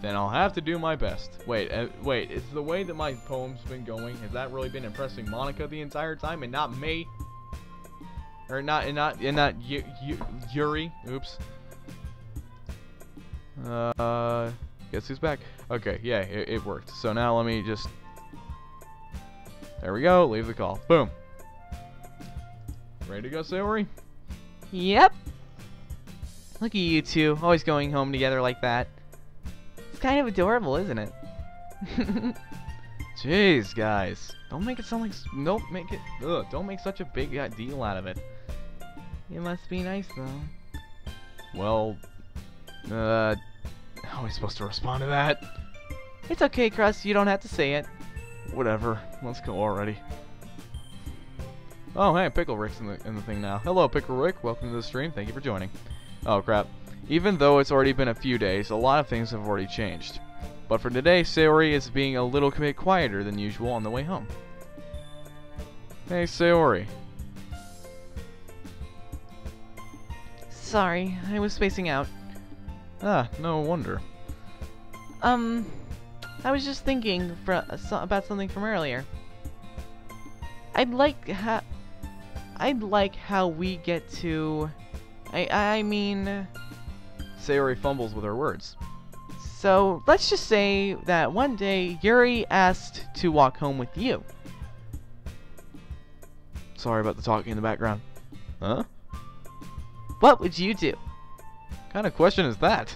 Then I'll have to do my best. Wait, is the way that my poem's been going, has that really been impressing Monica the entire time and not me? Or not Yuri? Oops. Guess who's back? Okay, yeah, it worked. So now let me just... There we go, leave the call. Boom. Ready to go, Sayori? Yep. Look at you two, always going home together like that. It's kind of adorable, isn't it? Jeez, guys. Don't make it sound like... Nope, make it... Ugh, don't make such a big deal out of it. It must be nice, though. Well... How am I supposed to respond to that? It's okay, Crust, you don't have to say it. Whatever. Let's go already. Oh, hey, Pickle Rick's in the thing now. Hello, Pickle Rick. Welcome to the stream. Thank you for joining. Oh, crap. Even though it's already been a few days, a lot of things have already changed. But for today, Sayori is being a little bit quieter than usual on the way home. Hey, Sayori. Sorry, I was spacing out. Ah, no wonder. I was just thinking about something from earlier. I'd like how we get to... I mean... Sayori fumbles with her words. So, let's just say that one day, Yuri asked to walk home with you. Sorry about the talking in the background. Huh? What would you do? What kind of question is that?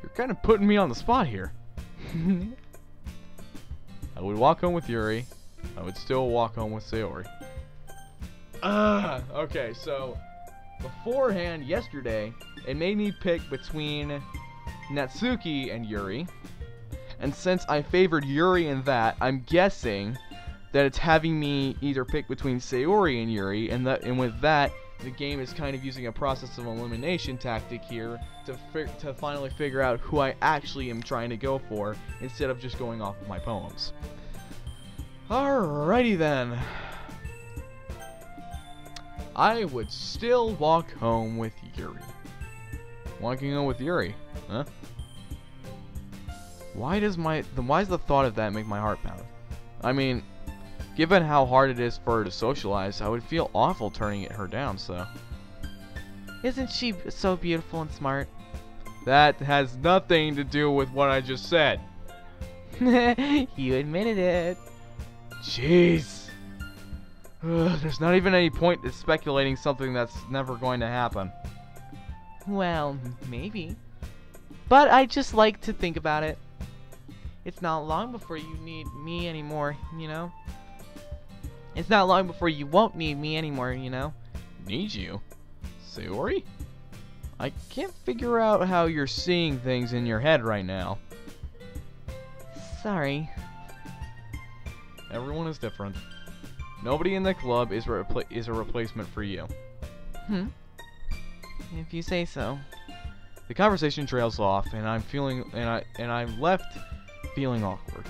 You're kind of putting me on the spot here. I would walk home with Yuri. I would still walk home with Sayori. Okay, so beforehand, yesterday, it made me pick between Natsuki and Yuri. And since I favored Yuri in that, I'm guessing that it's having me either pick between Sayori and Yuri, and with that, the game is kind of using a process of elimination tactic here to finally figure out who I actually am trying to go for, instead of just going off of my poems. Alrighty then. I would still walk home with Yuri. Walking home with Yuri, huh? Why does the thought of that make my heart pound? I mean, given how hard it is for her to socialize, I would feel awful turning her down, so... Isn't she so beautiful and smart? That has nothing to do with what I just said. You admitted it. Jeez. There's not even any point in speculating something that's never going to happen. Well, maybe. But I just like to think about it. It's not long before you need me anymore, you know? It's not long before you won't need me anymore, you know? Need you? Sayori? I can't figure out how you're seeing things in your head right now. Sorry. Everyone is different. Nobody in the club is a replacement for you. If you say so. The conversation trails off, and I'm left feeling awkward.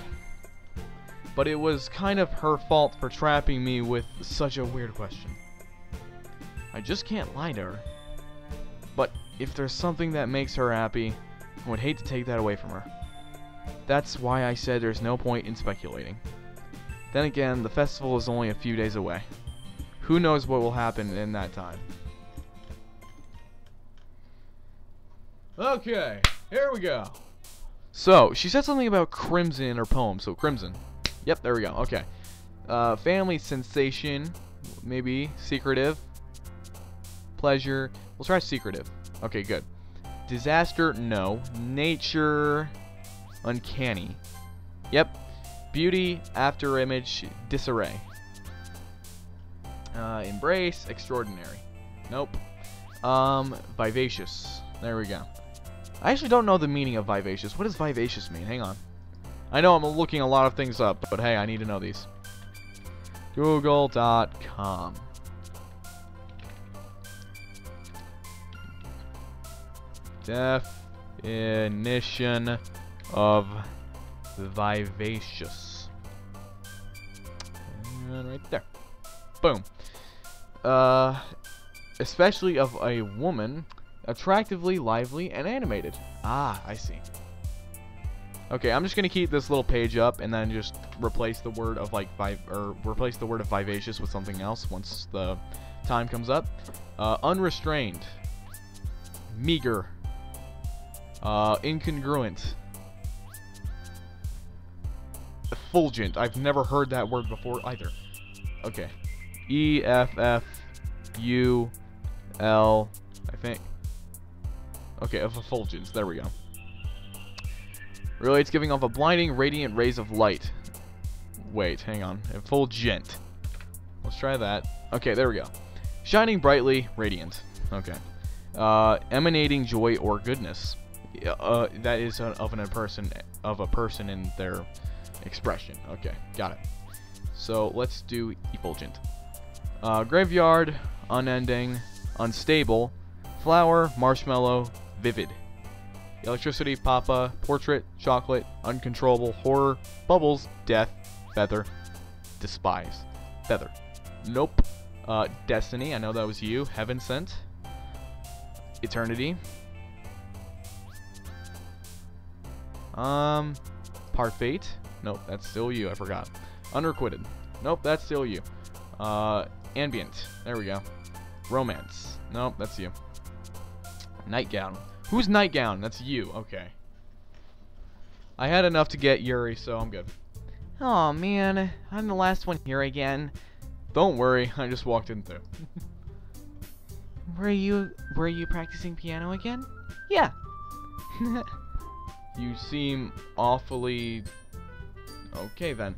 But it was kind of her fault for trapping me with such a weird question. I just can't lie to her. But if there's something that makes her happy, I would hate to take that away from her. That's why I said there's no point in speculating. Then again, the festival is only a few days away. Who knows what will happen in that time? Okay, here we go. So, she said something about crimson in her poem, so crimson. Yep, there we go, okay. Family sensation, maybe. Secretive. Pleasure. We'll try secretive. Okay, good. Disaster, no. Nature, uncanny. Yep. Beauty, after image, disarray. Embrace, extraordinary. Nope. Vivacious. There we go. I actually don't know the meaning of vivacious. What does vivacious mean? Hang on. I know I'm looking a lot of things up, but hey, I need to know these. Google.com. Definition of vivacious. And right there. Boom. Especially of a woman, attractively, lively, and animated. Ah, I see. Okay, I'm just gonna keep this little page up and then just replace the word of replace the word of vivacious with something else once the time comes up. Unrestrained, meager, incongruent, effulgent. I've never heard that word before either. Okay, E-F-F-U-L, I think. Okay, of effulgence. There we go. Really, it's giving off a blinding, radiant rays of light. Wait, hang on. Effulgent. Let's try that. Okay, there we go. Shining brightly, radiant. Okay. Emanating joy or goodness. That is of a person in their expression. Okay, got it. So let's do effulgent. Graveyard, unending, unstable, flower, marshmallow, vivid. Electricity, papa, portrait, chocolate, uncontrollable, horror, bubbles, death, feather, despise. Feather. Nope. Destiny, I know that was you. Heaven sent. Eternity. Parfait. Nope, that's still you, I forgot. Unrequited. Nope, that's still you. Ambient. There we go. Romance. Nope, that's you. Nightgown. Who's Nightgown? That's you. Okay. I had enough to get Yuri, so I'm good. Oh man, I'm the last one here again. Don't worry, I just walked in through. Were you practicing piano again? Yeah. You seem awfully... Okay then.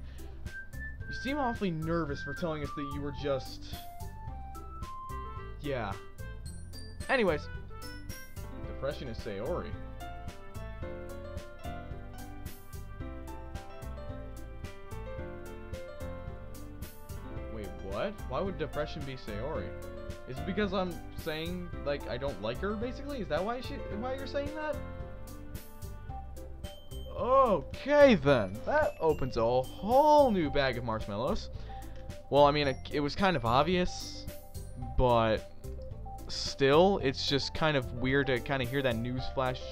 You seem awfully nervous for telling us that you were just... Yeah. Anyways. Depression is Sayori. Wait, what? Why would depression be Sayori? Is it because I'm saying, like, I don't like her, basically? Is that why you're saying that? Okay, then. That opens a whole new bag of marshmallows. Well, I mean, it was kind of obvious, but... Still, it's just kind of weird to kind of hear that news flash,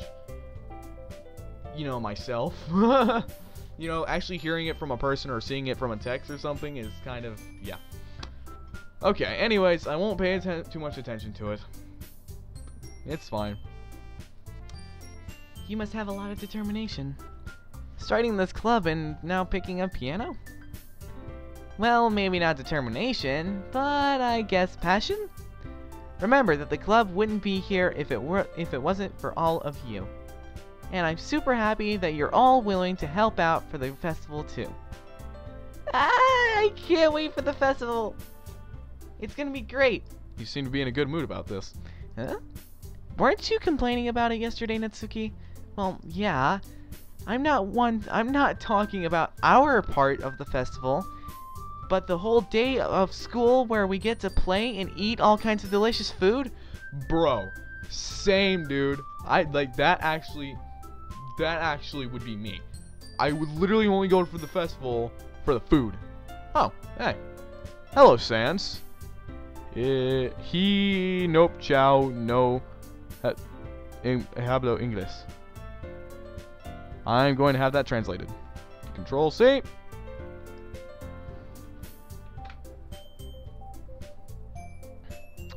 you know, myself. You know, actually hearing it from a person or seeing it from a text or something is kind of, yeah. Okay, anyways, I won't pay too much attention to it. It's fine. You must have a lot of determination. Starting this club and now picking up piano? Well, maybe not determination, but I guess passion? Remember that the club wouldn't be here if it wasn't for all of you. And I'm super happy that you're all willing to help out for the festival too. I can't wait for the festival. It's gonna be great. You seem to be in a good mood about this. Huh? Weren't you complaining about it yesterday, Natsuki? Well, yeah. I'm not talking about our part of the festival. But the whole day of school where we get to play and eat all kinds of delicious food? Bro, Same, dude. I like that actually. That actually would be me. I would literally only go for the festival for the food. Oh, hey. Hello, Sans. Nope, ciao, no. Hablo English. I'm going to have that translated. Control C.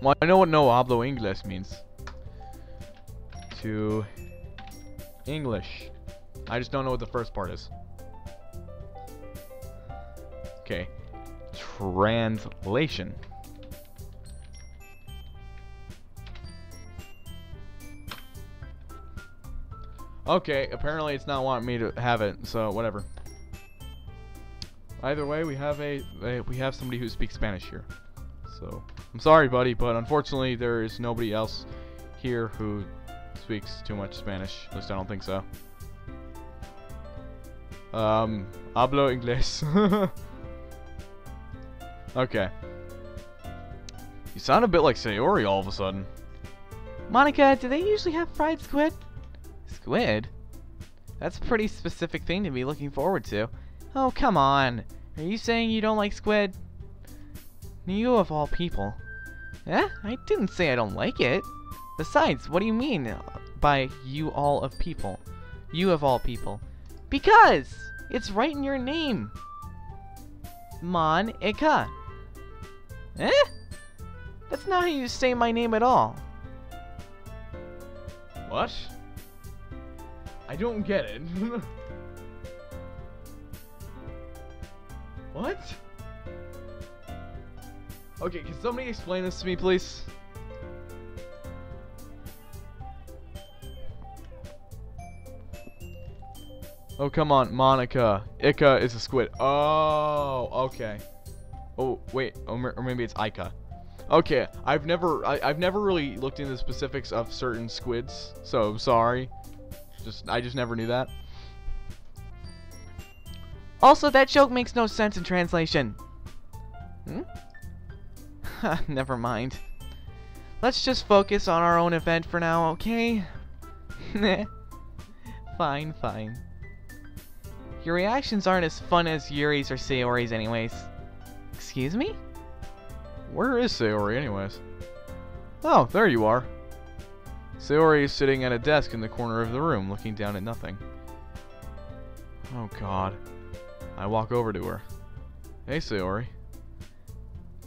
Well, I know what no hablo English means. To English. I just don't know what the first part is. Okay. Translation. Okay, apparently it's not wanting me to have it, so whatever. Either way, we have somebody who speaks Spanish here. So, I'm sorry, buddy, but unfortunately there is nobody else here who speaks too much Spanish. At least I don't think so. Hablo inglés. Okay. You sound a bit like Sayori all of a sudden. Monica, do they usually have fried squid? Squid? That's a pretty specific thing to be looking forward to. Oh, come on. Are you saying you don't like squid? You of all people. Eh? I didn't say I don't like it. Besides, what do you mean by you all of people? You of all people. Because! It's right in your name. Monica. Eh? That's not how you say my name at all. What? I don't get it. What? Okay, can somebody explain this to me, please? Oh, come on, Monica. Ika is a squid. Oh, okay. Oh, wait, or maybe it's Ika. Okay, I've never really looked into the specifics of certain squids, so sorry. I just never knew that. Also, that joke makes no sense in translation. Hmm? Never mind. Let's just focus on our own event for now, okay? Fine, fine. Your reactions aren't as fun as Yuri's or Sayori's anyways. Excuse me? Where is Sayori anyways? Oh, there you are. Sayori is sitting at a desk in the corner of the room, looking down at nothing. Oh god. I walk over to her. Hey, Sayori.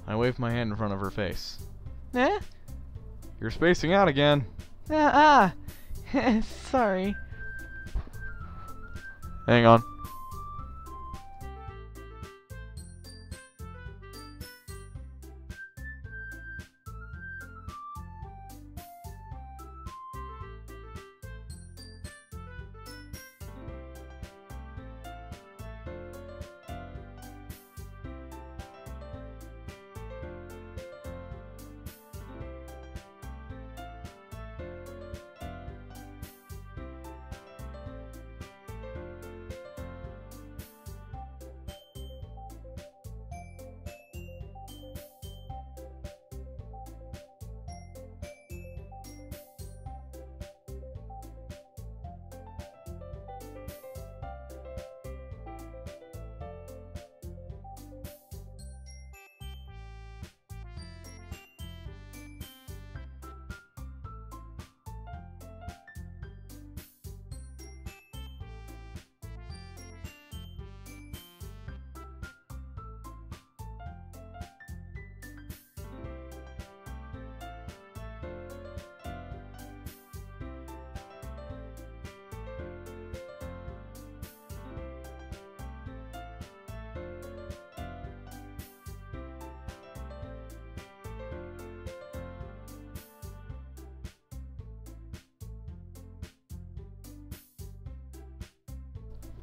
I wave my hand in front of her face. Eh? You're spacing out again. Sorry. Hang on.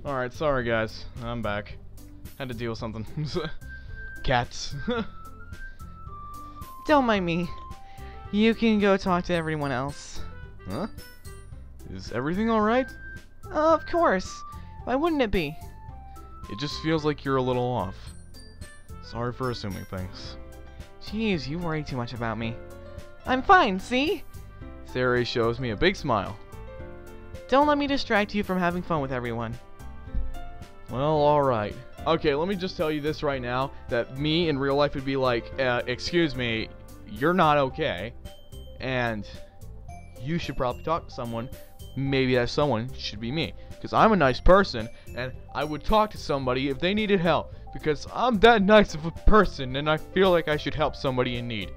Alright, sorry guys. I'm back. Had to deal with something. Cats. Don't mind me. You can go talk to everyone else. Huh? Is everything alright? Of course. Why wouldn't it be? It just feels like you're a little off. Sorry for assuming things. Jeez, you worry too much about me. I'm fine, see? Sayori shows me a big smile. Don't let me distract you from having fun with everyone. Well, alright. Okay, let me just tell you this right now, that me in real life would be like, excuse me, you're not okay, and you should probably talk to someone. Maybe that someone should be me, because I'm a nice person, and I would talk to somebody if they needed help, because I'm that nice of a person, and I feel like I should help somebody in need.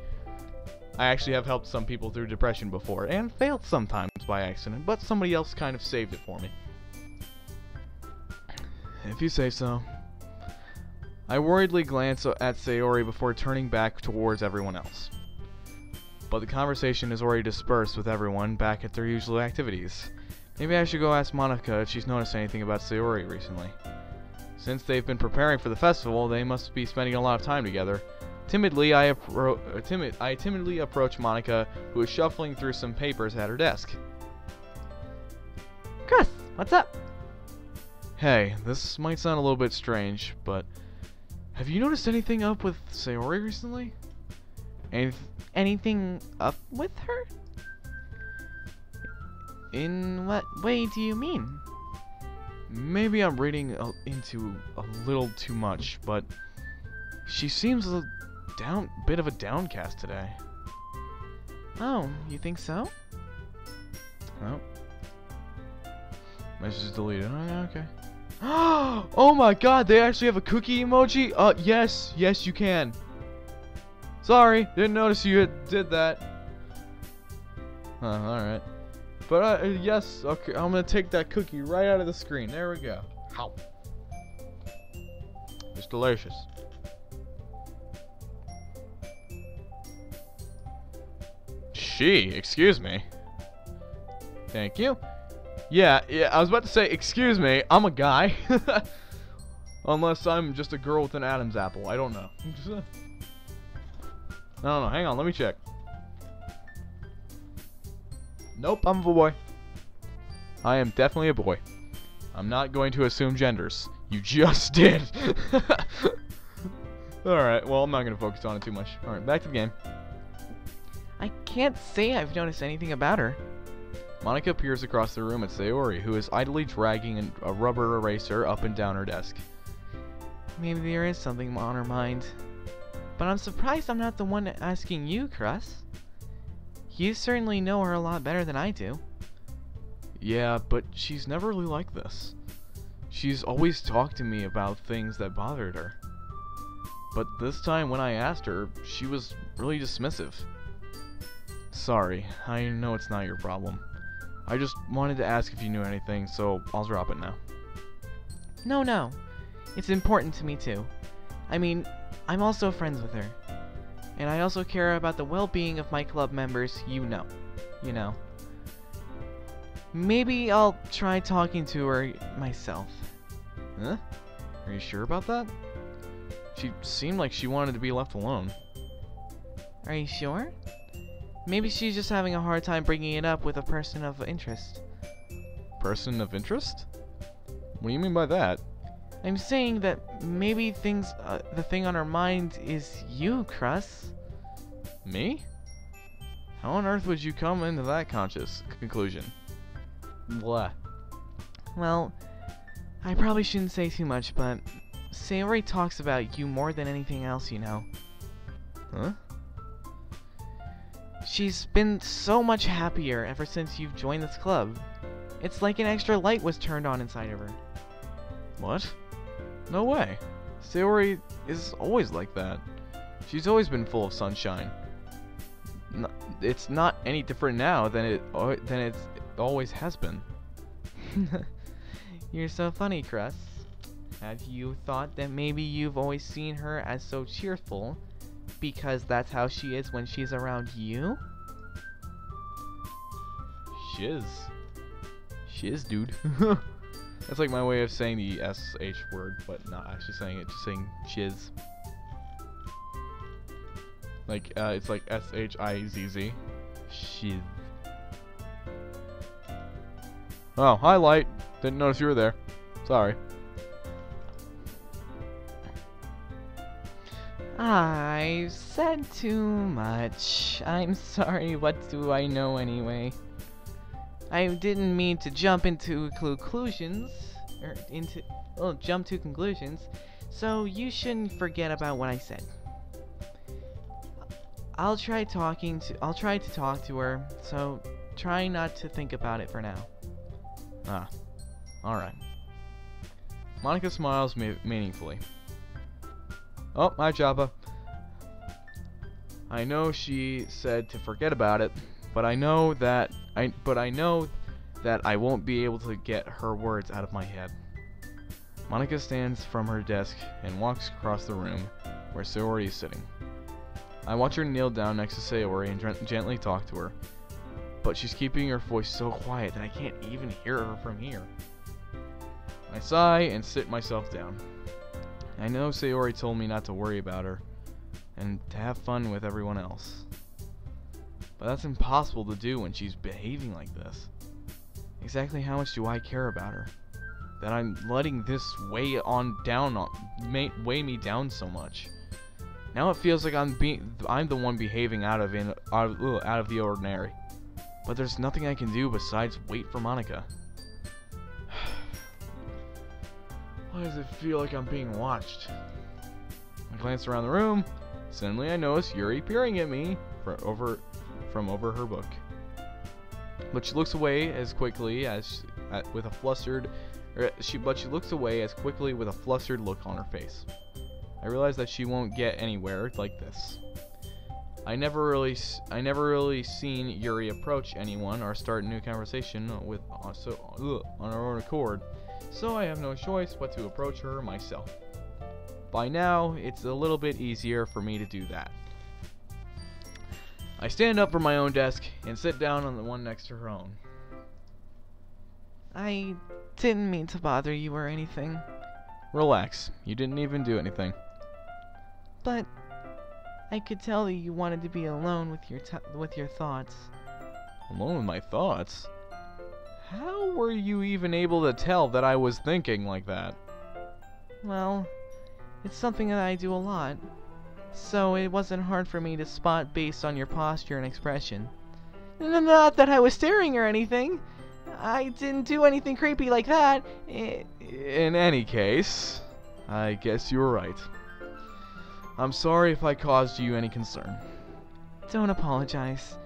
I actually have helped some people through depression before, and failed sometimes by accident, but somebody else kind of saved it for me. If you say so. I worriedly glance at Sayori before turning back towards everyone else. But the conversation is already dispersed with everyone back at their usual activities. Maybe I should go ask Monica if she's noticed anything about Sayori recently. Since they've been preparing for the festival, they must be spending a lot of time together. Timidly, I timidly approach Monica, who is shuffling through some papers at her desk. Chris, what's up? Hey, this might sound a little bit strange, but have you noticed anything up with Sayori recently? Anything up with her? In what way do you mean? Maybe I'm reading into a little too much, but she seems a bit of a downcast today. Oh, you think so? Oh. Message is deleted. Oh, okay. Oh my god, they actually have a cookie emoji? Yes, you can. Sorry, didn't notice you did that. Alright. But, yes, okay, I'm gonna take that cookie right out of the screen. There we go. How? It's delicious. Excuse me. Thank you. Yeah, I was about to say, excuse me, I'm a guy. Unless I'm just a girl with an Adam's apple. I don't know. I don't know. Hang on, let me check. Nope, I'm a boy. I am definitely a boy. I'm not going to assume genders. You just did. Alright, well, I'm not going to focus on it too much. Alright, back to the game. I can't say I've noticed anything about her. Monica peers across the room at Sayori, who is idly dragging a rubber eraser up and down her desk. Maybe there is something on her mind. But I'm surprised I'm not the one asking you, Crus. You certainly know her a lot better than I do. Yeah, but she's never really like this. She's always talked to me about things that bothered her. But this time when I asked her, she was really dismissive. Sorry, I know it's not your problem. I just wanted to ask if you knew anything, so I'll drop it now. No. It's important to me too. I mean, I'm also friends with her. And I also care about the well-being of my club members, you know. Maybe I'll try talking to her myself. Huh? Are you sure about that? She seemed like she wanted to be left alone. Are you sure? Maybe she's just having a hard time bringing it up with a person of interest. Person of interest? What do you mean by that? I'm saying that maybe the thing on her mind is you, Crus. Me? How on earth would you come into that conscious conclusion? Blah. Well, I probably shouldn't say too much, but Sayori talks about you more than anything else, you know. Huh? She's been so much happier ever since you've joined this club. It's like an extra light was turned on inside of her. What? No way. Sayori is always like that. She's always been full of sunshine. It's not any different now than it always has been. You're so funny, Crus. Have you thought that maybe you've always seen her as so cheerful because that's how she is when she's around you? Shiz, dude. That's like my way of saying the SH word, but not actually saying it, just saying shiz. Like, it's like SHIZZ. Shiz. Oh, hi, Light. Didn't notice you were there. Sorry. I said too much. I'm sorry, what do I know anyway? I didn't mean to jump into conclusions, jump to conclusions, so you shouldn't forget about what I said. I'll try to talk to her, so try not to think about it for now. Ah, alright. Monica smiles meaningfully. Oh, hi Joppa. I know she said to forget about it, but I know that I won't be able to get her words out of my head. Monica stands from her desk and walks across the room where Sayori is sitting. I watch her kneel down next to Sayori and gently talk to her, but she's keeping her voice so quiet that I can't even hear her from here. I sigh and sit myself down. I know Sayori told me not to worry about her and to have fun with everyone else, but that's impossible to do when she's behaving like this. Exactly how much do I care about her that I'm letting this weigh me down so much? Now it feels like I'm the one behaving out of the ordinary, but there's nothing I can do besides wait for Monica. Why does it feel like I'm being watched? I glance around the room. Suddenly I notice Yuri peering at me from over her book. But she looks away as quickly with a flustered look on her face. I realize that she won't get anywhere like this. I never really seen Yuri approach anyone or start a new conversation on her own accord. So I have no choice but to approach her myself. By now, it's a little bit easier for me to do that. I stand up from my own desk and sit down on the one next to her own. I didn't mean to bother you or anything. Relax, you didn't even do anything. But I could tell that you wanted to be alone with your thoughts. Alone with my thoughts? How were you even able to tell that I was thinking like that? Well, it's something that I do a lot, so it wasn't hard for me to spot based on your posture and expression. Not that I was staring or anything. I didn't do anything creepy like that. In any case, I guess you were right. I'm sorry if I caused you any concern. Don't apologize.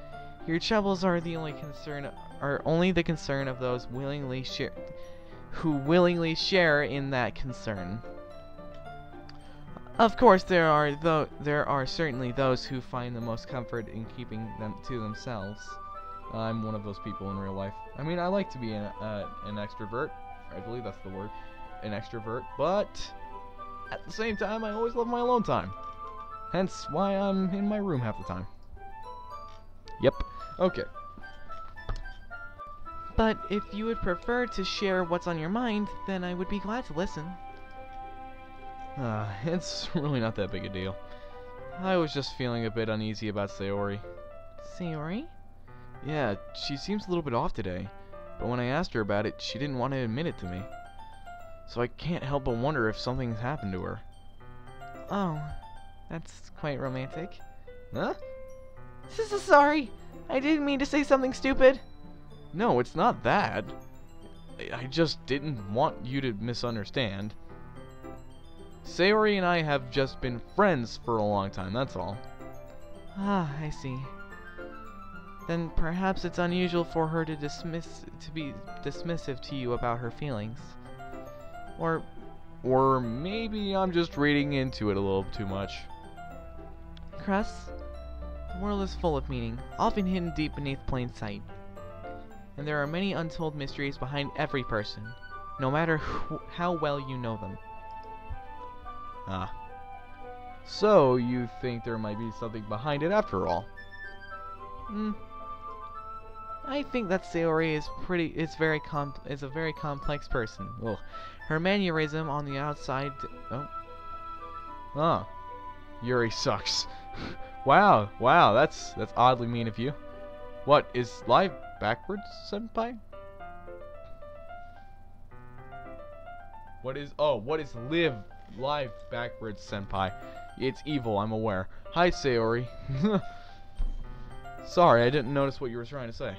Your troubles are only the concern of those who willingly share in that concern. Of course, there are certainly those who find the most comfort in keeping them to themselves. I'm one of those people in real life. I mean, I like to be an extrovert. I believe that's the word, an extrovert. But at the same time, I always love my alone time. Hence why I'm in my room half the time. Yep. Okay. But if you would prefer to share what's on your mind, then I would be glad to listen. It's really not that big a deal. I was just feeling a bit uneasy about Sayori. Sayori? Yeah, she seems a little bit off today, but when I asked her about it, she didn't want to admit it to me. So I can't help but wonder if something's happened to her. Oh, that's quite romantic. Huh? Sorry, I didn't mean to say something stupid. No, it's not that. I just didn't want you to misunderstand. Sayori and I have just been friends for a long time, that's all. Ah, I see. Then perhaps it's unusual for her to be dismissive to you about her feelings. Or maybe I'm just reading into it a little too much. Cress, the world is full of meaning, often hidden deep beneath plain sight. And there are many untold mysteries behind every person, no matter how well you know them. Ah. So you think there might be something behind it after all? I think that Sayori is a very complex person. Well, her mannerism on the outside. Yuri sucks. Wow, that's oddly mean of you. What is life backwards, senpai? What is live backwards, senpai? It's evil, I'm aware. Hi, Sayori. Sorry, I didn't notice what you were trying to say.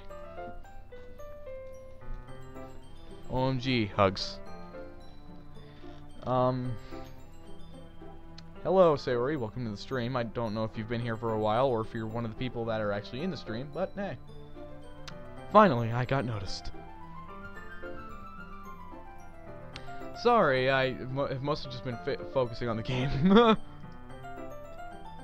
OMG, hugs. Hello, Sayori. Welcome to the stream. I don't know if you've been here for a while or if you're one of the people that are actually in the stream, but hey. Finally, I got noticed. Sorry, I've mostly just been focusing on the game.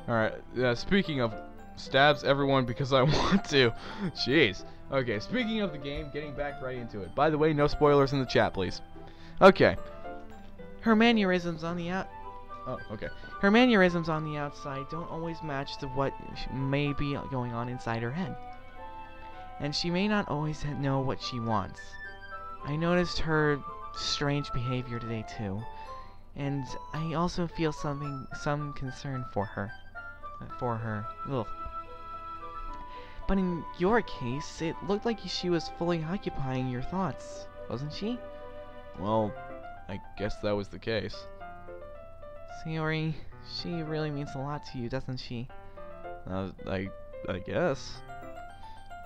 Alright, speaking of stabs everyone because I want to. Jeez. Okay, speaking of the game, getting back right into it. By the way, no spoilers in the chat, please. Okay. Her mannerisms on the Oh, okay. Her mannerisms on the outside don't always match to what may be going on inside her head. And she may not always know what she wants. I noticed her strange behavior today too. And I also feel some concern for her. Ugh. But in your case, it looked like she was fully occupying your thoughts, wasn't she? Well, I guess that was the case. Sayori, she really means a lot to you, doesn't she? I guess.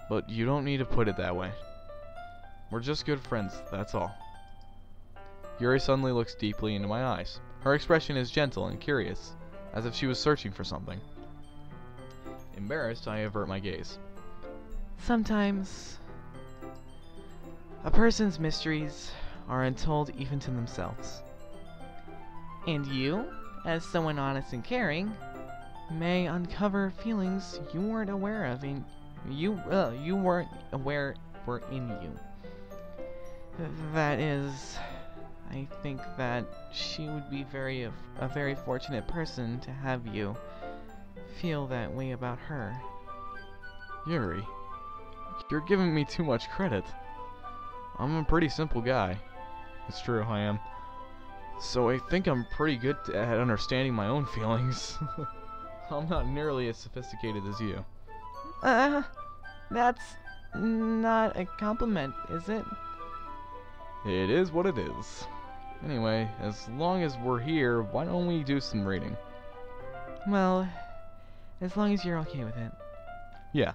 But you don't need to put it that way. We're just good friends, that's all. Yuri suddenly looks deeply into my eyes. Her expression is gentle and curious, as if she was searching for something. Embarrassed, I avert my gaze. Sometimes a person's mysteries are untold even to themselves. And you, as someone honest and caring, may uncover feelings you weren't aware of you weren't aware were in you. That is, I think that she would be a very fortunate person to have you feel that way about her. Yuri, you're giving me too much credit. I'm a pretty simple guy. It's true, I am. So I think I'm pretty good at understanding my own feelings. I'm not nearly as sophisticated as you. That's not a compliment, is it? It is what it is. Anyway, as long as we're here, why don't we do some reading? Well, as long as you're okay with it. Yeah.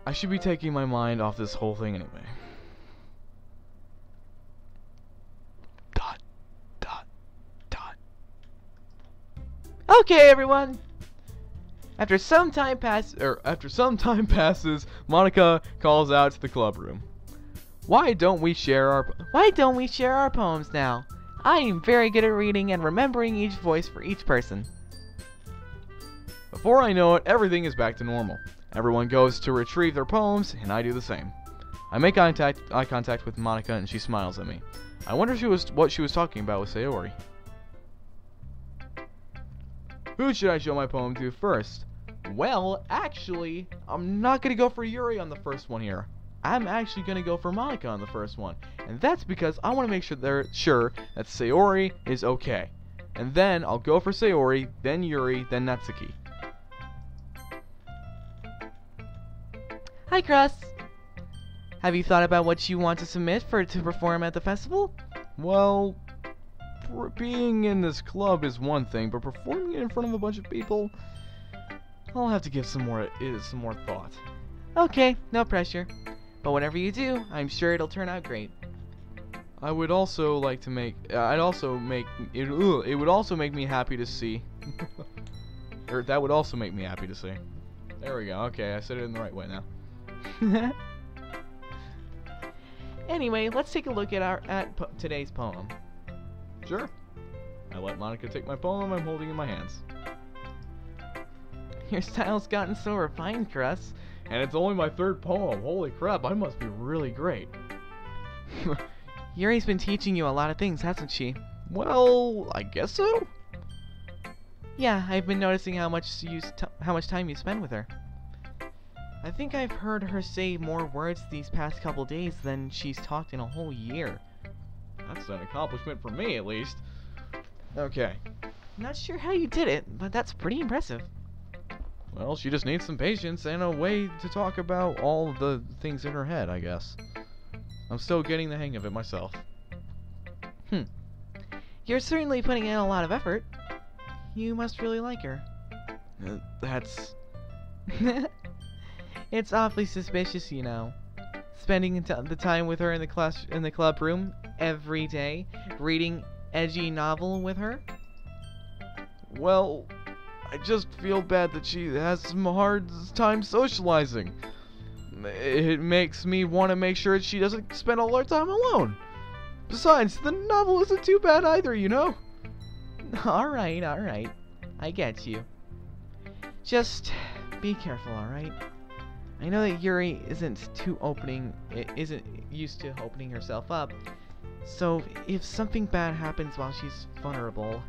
I should be taking my mind off this whole thing anyway. Okay, everyone. After some time passes, Monica calls out to the club room. Why don't we share our poems now? I am very good at reading and remembering each voice for each person. Before I know it, everything is back to normal. Everyone goes to retrieve their poems, and I do the same. I make eye contact with Monica, and she smiles at me. I wonder what she was talking about with Sayori. Who should I show my poem to first? Well, actually, I'm not going to go for Yuri on the first one here. I'm actually going to go for Monica on the first one. And that's because I want to make sure that Sayori is okay. And then I'll go for Sayori, then Yuri, then Natsuki. Hi, Cross. Have you thought about what you want to submit to perform at the festival? Well, being in this club is one thing, but performing it in front of a bunch of people, I'll have to give some more thought. Okay, no pressure. But whatever you do, I'm sure it'll turn out great. I would also like to make. It would also make me happy to see. Or that would also make me happy to see. There we go. Okay, I said it in the right way now. Anyway, let's take a look at today's poem. Sure. I let Monica take my poem I'm holding in my hands. Your style's gotten so refined, Crus. And it's only my third poem. Holy crap, I must be really great. Yuri's been teaching you a lot of things, hasn't she? Well, I guess so. Yeah, I've been noticing how much time you spend with her. I think I've heard her say more words these past couple days than she's talked in a whole year. That's an accomplishment for me, at least. Okay. Not sure how you did it, but that's pretty impressive. Well, she just needs some patience and a way to talk about all the things in her head, I guess. I'm still getting the hang of it myself. You're certainly putting in a lot of effort. you must really like her. That's... It's awfully suspicious, you know. Spending the time with her in the club room every day, reading edgy novel with her. Well, I just feel bad that she has some hard time socializing. It makes me want to make sure she doesn't spend all her time alone. Besides, the novel isn't too bad either, you know? Alright. I get you. Just be careful, alright? I know that Yuri isn't used to opening herself up. So if something bad happens while she's vulnerable,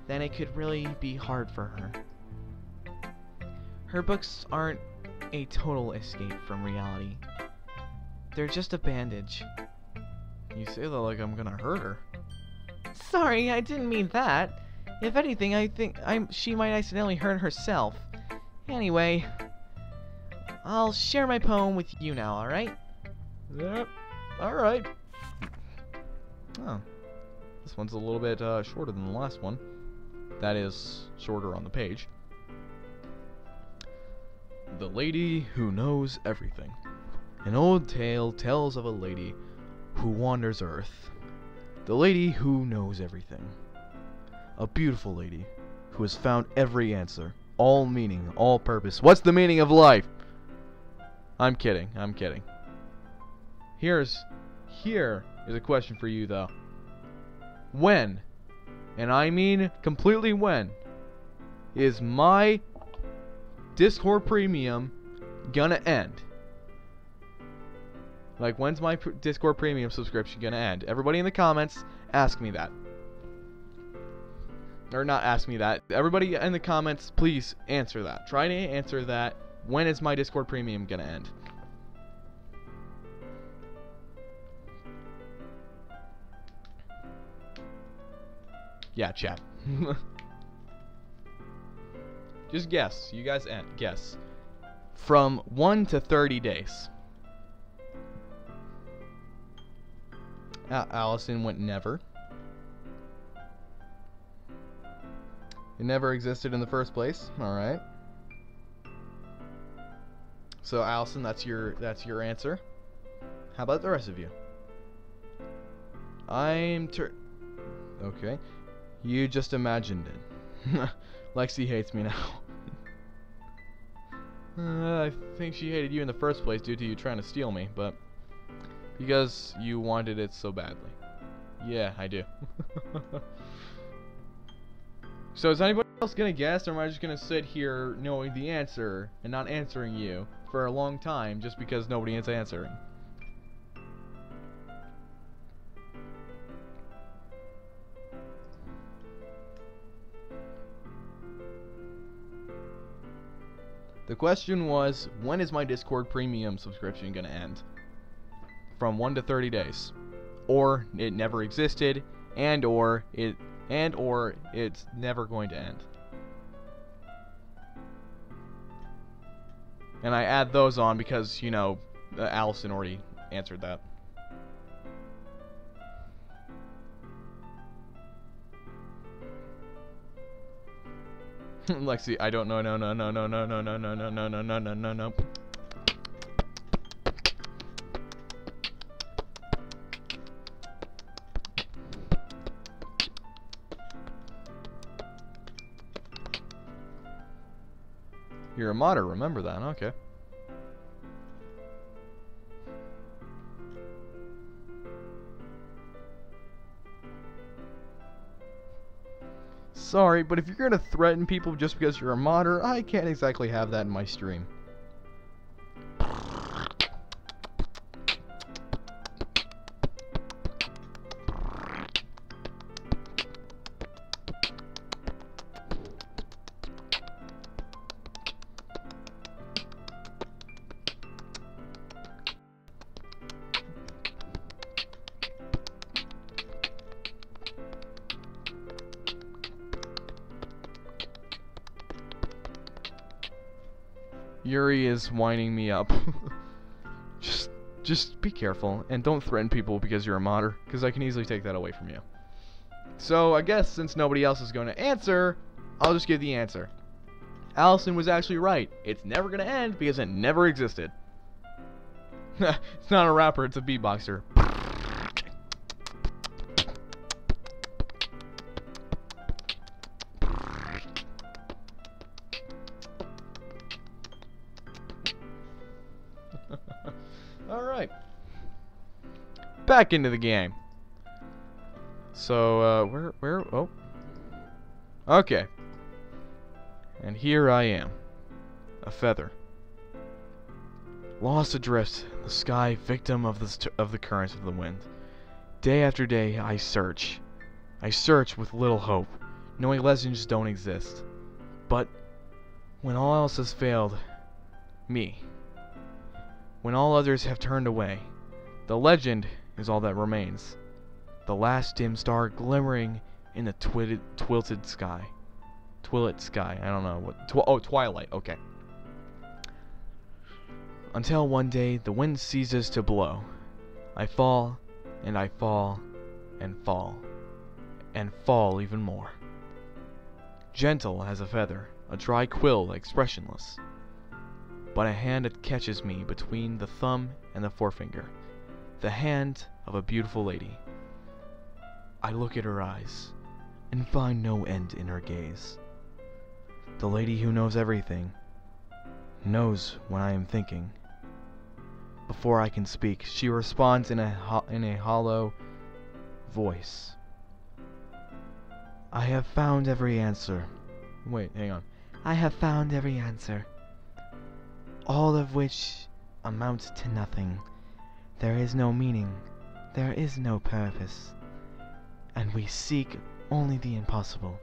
then it could really be hard for her. Her books aren't a total escape from reality. They're just a bandage. You say that like I'm gonna hurt her. Sorry, I didn't mean that. If anything, I think she might accidentally hurt herself. Anyway, I'll share my poem with you now, alright? Yep, alright. Oh, this one's a little bit shorter than the last one. That is, shorter on the page. The Lady Who Knows Everything. An old tale tells of a lady who wanders Earth. The lady who knows everything. A beautiful lady who has found every answer, all meaning, all purpose. What's the meaning of life? I'm kidding. Here is a question for you though. When, and I mean completely when, is my Discord Premium gonna end? Like, when's my Discord Premium subscription gonna end? Everybody in the comments, ask me that. Or not ask me that. Everybody in the comments, please answer that. Try to answer that. When is my Discord Premium gonna end? Yeah, chat. Just guess. You guys guess. From 1 to 30 days. Allison went never. It never existed in the first place. Alright. So Allison, that's your answer. How about the rest of you? Okay. You just imagined it. Lexi hates me now. I think she hated you in the first place due to you trying to steal me, but because you wanted it so badly. Yeah, I do. So is anybody else gonna guess, or am I just gonna sit here knowing the answer and not answering you for a long time just because nobody is answering? The question was, when is my Discord Premium subscription gonna end? From 1 to 30 days. Or it never existed, or it's never going to end. And I add those on because, you know, Allison already answered that. Lexi, I don't know, no. You're a modder, remember that, okay. Sorry, but if you're gonna threaten people just because you're a modder, I can't exactly have that in my stream. Yuri is winding me up. Just be careful and don't threaten people because you're a modder, because I can easily take that away from you. So I guess since nobody else is going to answer, I'll just give the answer. Allison was actually right. It's never gonna end because it never existed. It's not a rapper, it's a beatboxer. Alright. Back into the game. So, oh. Okay. And here I am. A feather. Lost adrift in the sky, victim of the currents of the wind. Day after day, I search. I search with little hope, knowing legends don't exist. But when all else has failed, me. When all others have turned away, the legend is all that remains. The last dim star glimmering in the twilight sky. Twilight sky. I don't know what. Twilight. Okay. Until one day the wind ceases to blow. I fall, and I fall, and fall, and fall even more. Gentle as a feather, a dry quill expressionless. But a hand that catches me between the thumb and the forefinger. The hand of a beautiful lady. I look at her eyes, and find no end in her gaze. The lady who knows everything, knows what I am thinking. Before I can speak, she responds in a hollow voice. I have found every answer. Wait, hang on. I have found every answer. All of which amounts to nothing. There is no meaning. There is no purpose. And we seek only the impossible.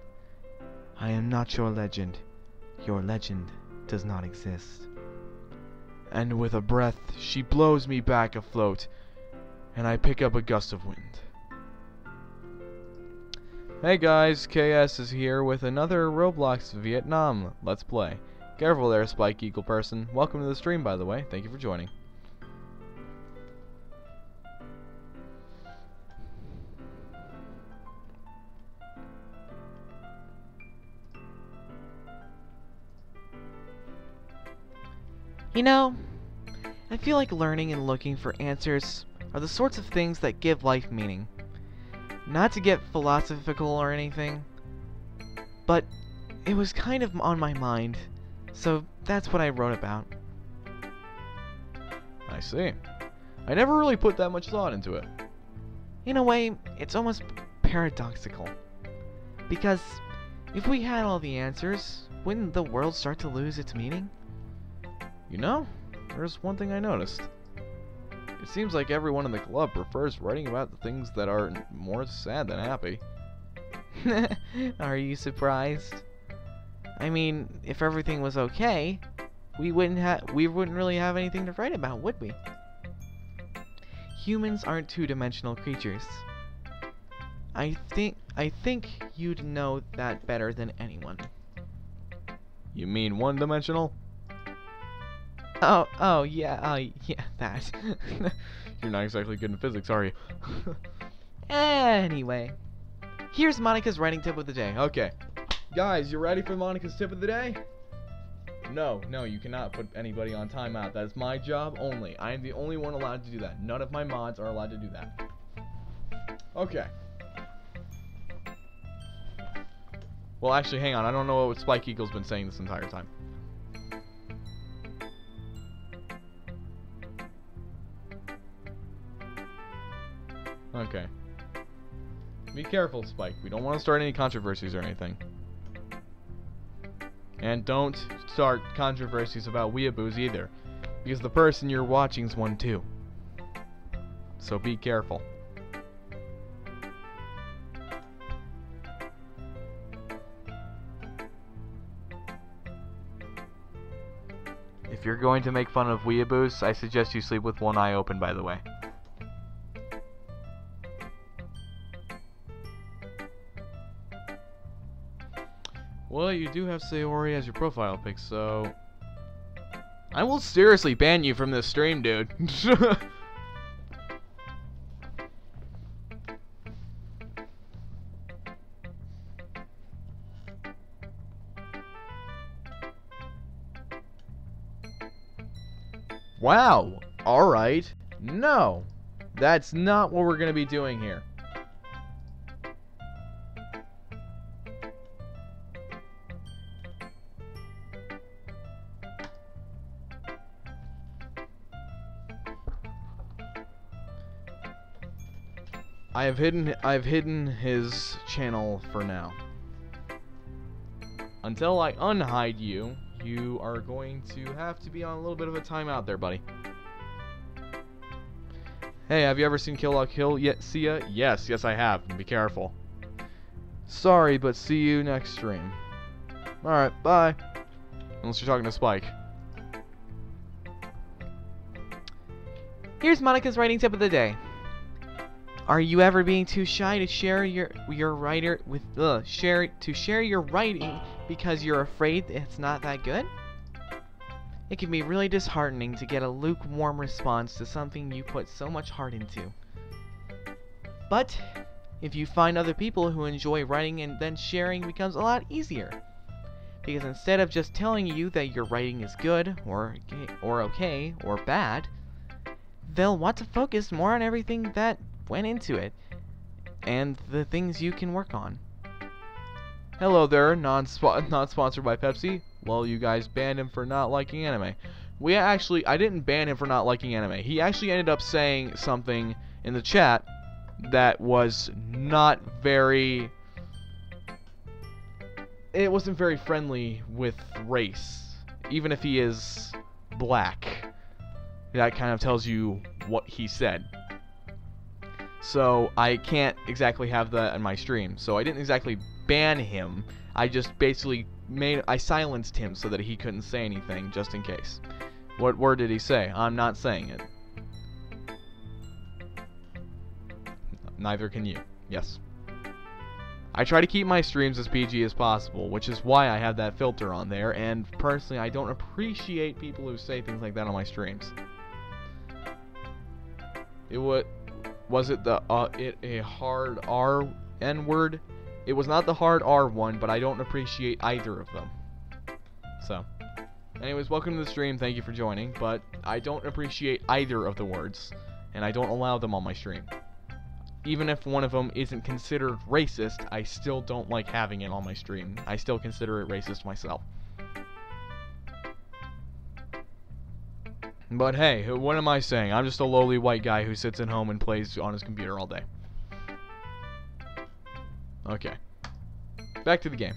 I am not your legend. Your legend does not exist. And with a breath, she blows me back afloat, and I pick up a gust of wind. Hey guys, KS is here with another Roblox Vietnam Let's Play. Careful there, Spike Eagle person. Welcome to the stream, by the way. Thank you for joining. You know, I feel like learning and looking for answers are the sorts of things that give life meaning. Not to get philosophical or anything, but it was kind of on my mind, so that's what I wrote about. I see. I never really put that much thought into it. In a way, it's almost paradoxical. Because if we had all the answers, wouldn't the world start to lose its meaning? You know, there's one thing I noticed. It seems like everyone in the club prefers writing about the things that are more sad than happy. Are you surprised? I mean, if everything was okay, we wouldn't really have anything to write about, would we? Humans aren't two-dimensional creatures. I think you'd know that better than anyone. You mean one-dimensional? Yeah, that. You're not exactly good in physics, are you? Anyway, here's Monica's writing tip of the day. Okay. Guys, you ready for Monica's tip of the day? No, you cannot put anybody on timeout. That is my job only. I am the only one allowed to do that. None of my mods are allowed to do that. Okay. Well, actually, hang on. I don't know what Spike Eagle's been saying this entire time. Okay. Be careful, Spike. We don't want to start any controversies or anything. And don't start controversies about weeaboos either, because the person you're watching's one too. So be careful. If you're going to make fun of weeaboos, I suggest you sleep with one eye open, by the way. Well, you do have Sayori as your profile pic, so I will seriously ban you from this stream, dude. Wow. Alright. No. That's not what we're going to be doing here. I've hidden his channel for now. Until I unhide you, you are going to have to be on a little bit of a timeout there, buddy. Hey, have you ever seen Kill La Kill yet, Sia? Yes, I have. Be careful. Sorry, but see you next stream. Alright, bye. Unless you're talking to Spike. Here's Monica's writing tip of the day. Are you ever being too shy to share your writer with share your writing because you're afraid it's not that good? It can be really disheartening to get a lukewarm response to something you put so much heart into. But if you find other people who enjoy writing, and then sharing becomes a lot easier. Because instead of just telling you that your writing is good or okay or bad, they'll want to focus more on everything that went into it and the things you can work on. Hello there, not sponsored by Pepsi. Well, you guys banned him for not liking anime. I didn't ban him for not liking anime. He actually ended up saying something in the chat that was not very... It wasn't very friendly with race. Even if he is black. That kind of tells you what he said. So I can't exactly have that in my stream. So I didn't exactly ban him. I just basically I silenced him so that he couldn't say anything, just in case. What word did he say? I'm not saying it. Neither can you. Yes. I try to keep my streams as PG as possible, which is why I have that filter on there, and personally I don't appreciate people who say things like that on my streams. Was it the a hard R N word? It was not the hard R one, but I don't appreciate either of them. So, anyways, welcome to the stream. Thank you for joining, but I don't appreciate either of the words, and I don't allow them on my stream. Even if one of them isn't considered racist, I still don't like having it on my stream. I still consider it racist myself. But hey, what am I saying? I'm just a lowly white guy who sits at home and plays on his computer all day. Okay. Back to the game.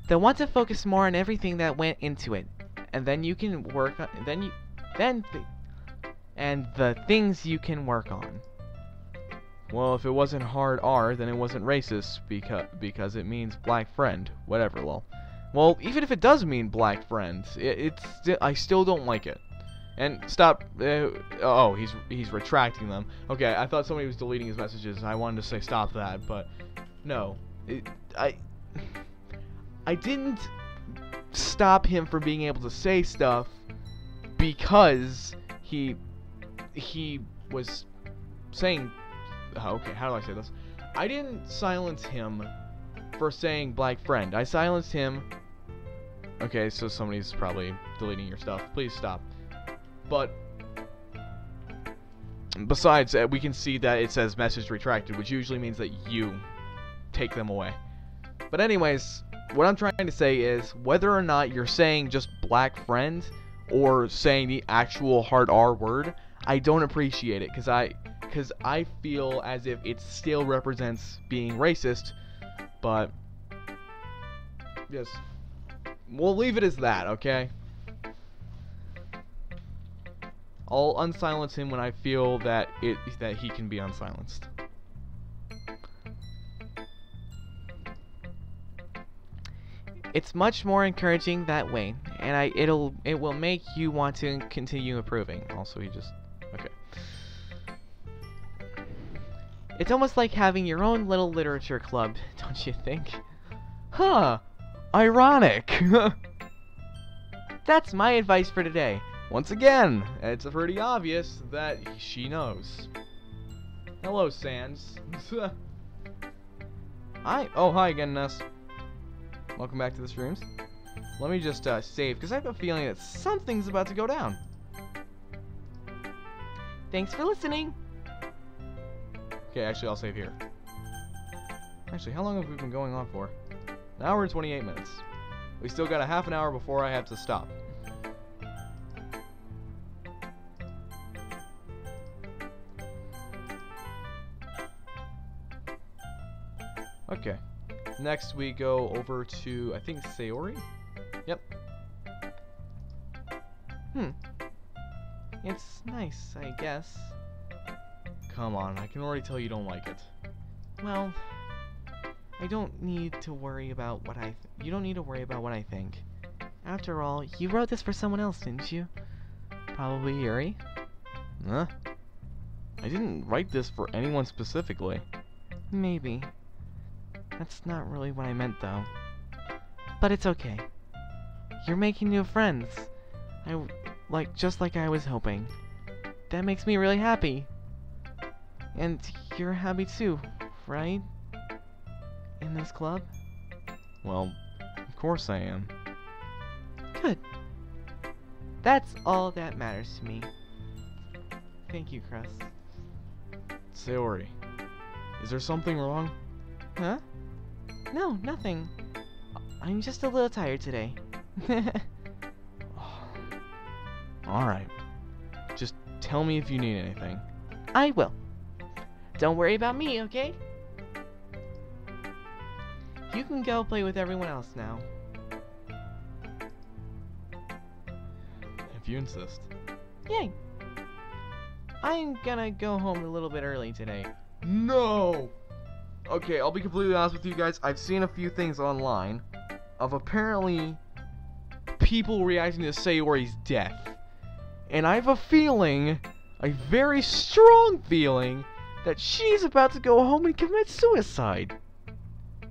They'll want to focus more on everything that went into it, and then you can work on and the things you can work on. Well, if it wasn't hard R, then it wasn't racist because it means black friend. Whatever, lol. Well, even if it does mean black friend, I still don't like it. And stop. Oh, he's retracting them. Okay, I thought somebody was deleting his messages. I wanted to say stop that, but no. I didn't stop him from being able to say stuff because he was saying. Okay, how do I say this? I didn't silence him for saying black friend. I silenced him. Okay, so somebody's probably deleting your stuff. Please stop. But besides, we can see that it says message retracted, which usually means that you take them away. But anyways, what I'm trying to say is whether or not you're saying just black friend or saying the actual hard R word, I don't appreciate it because I feel as if it still represents being racist. But yes, we'll leave it as that, okay? I'll unsilence him when I feel that he can be unsilenced. It's much more encouraging that way, and it will make you want to continue improving. Also, okay. It's almost like having your own little literature club, don't you think? Huh. Ironic. That's my advice for today. Once again, it's pretty obvious that she knows. Hello, Sans. Hi. Oh, hi again, Ness. Welcome back to the streams. Let me just save, because I have a feeling that something's about to go down. Thanks for listening. Okay, actually, I'll save here. Actually, how long have we been going on for? An hour and 28 minutes. We still got a half an hour before I have to stop. Okay. Next we go over to, I think, Sayori? Yep. It's nice, I guess. Come on, I can already tell you don't like it. Well, I don't need to worry about what you don't need to worry about what I think. After all, you wrote this for someone else, didn't you? Probably Yuri. Huh? I didn't write this for anyone specifically. Maybe. That's not really what I meant, though. But it's okay. You're making new friends. Just like I was hoping. That makes me really happy. And you're happy too, right? In this club? Well, of course I am. Good. That's all that matters to me. Thank you, Cress. Sayori, is there something wrong? Huh? No, nothing. I'm just a little tired today. Alright. Just tell me if you need anything. I will. Don't worry about me, okay? You can go play with everyone else now. If you insist. Yay! I'm gonna go home a little bit early today. No! Okay, I'll be completely honest with you guys. I've seen a few things online of apparently people reacting to Sayori's death. And I have a feeling, a very strong feeling, that she's about to go home and commit suicide.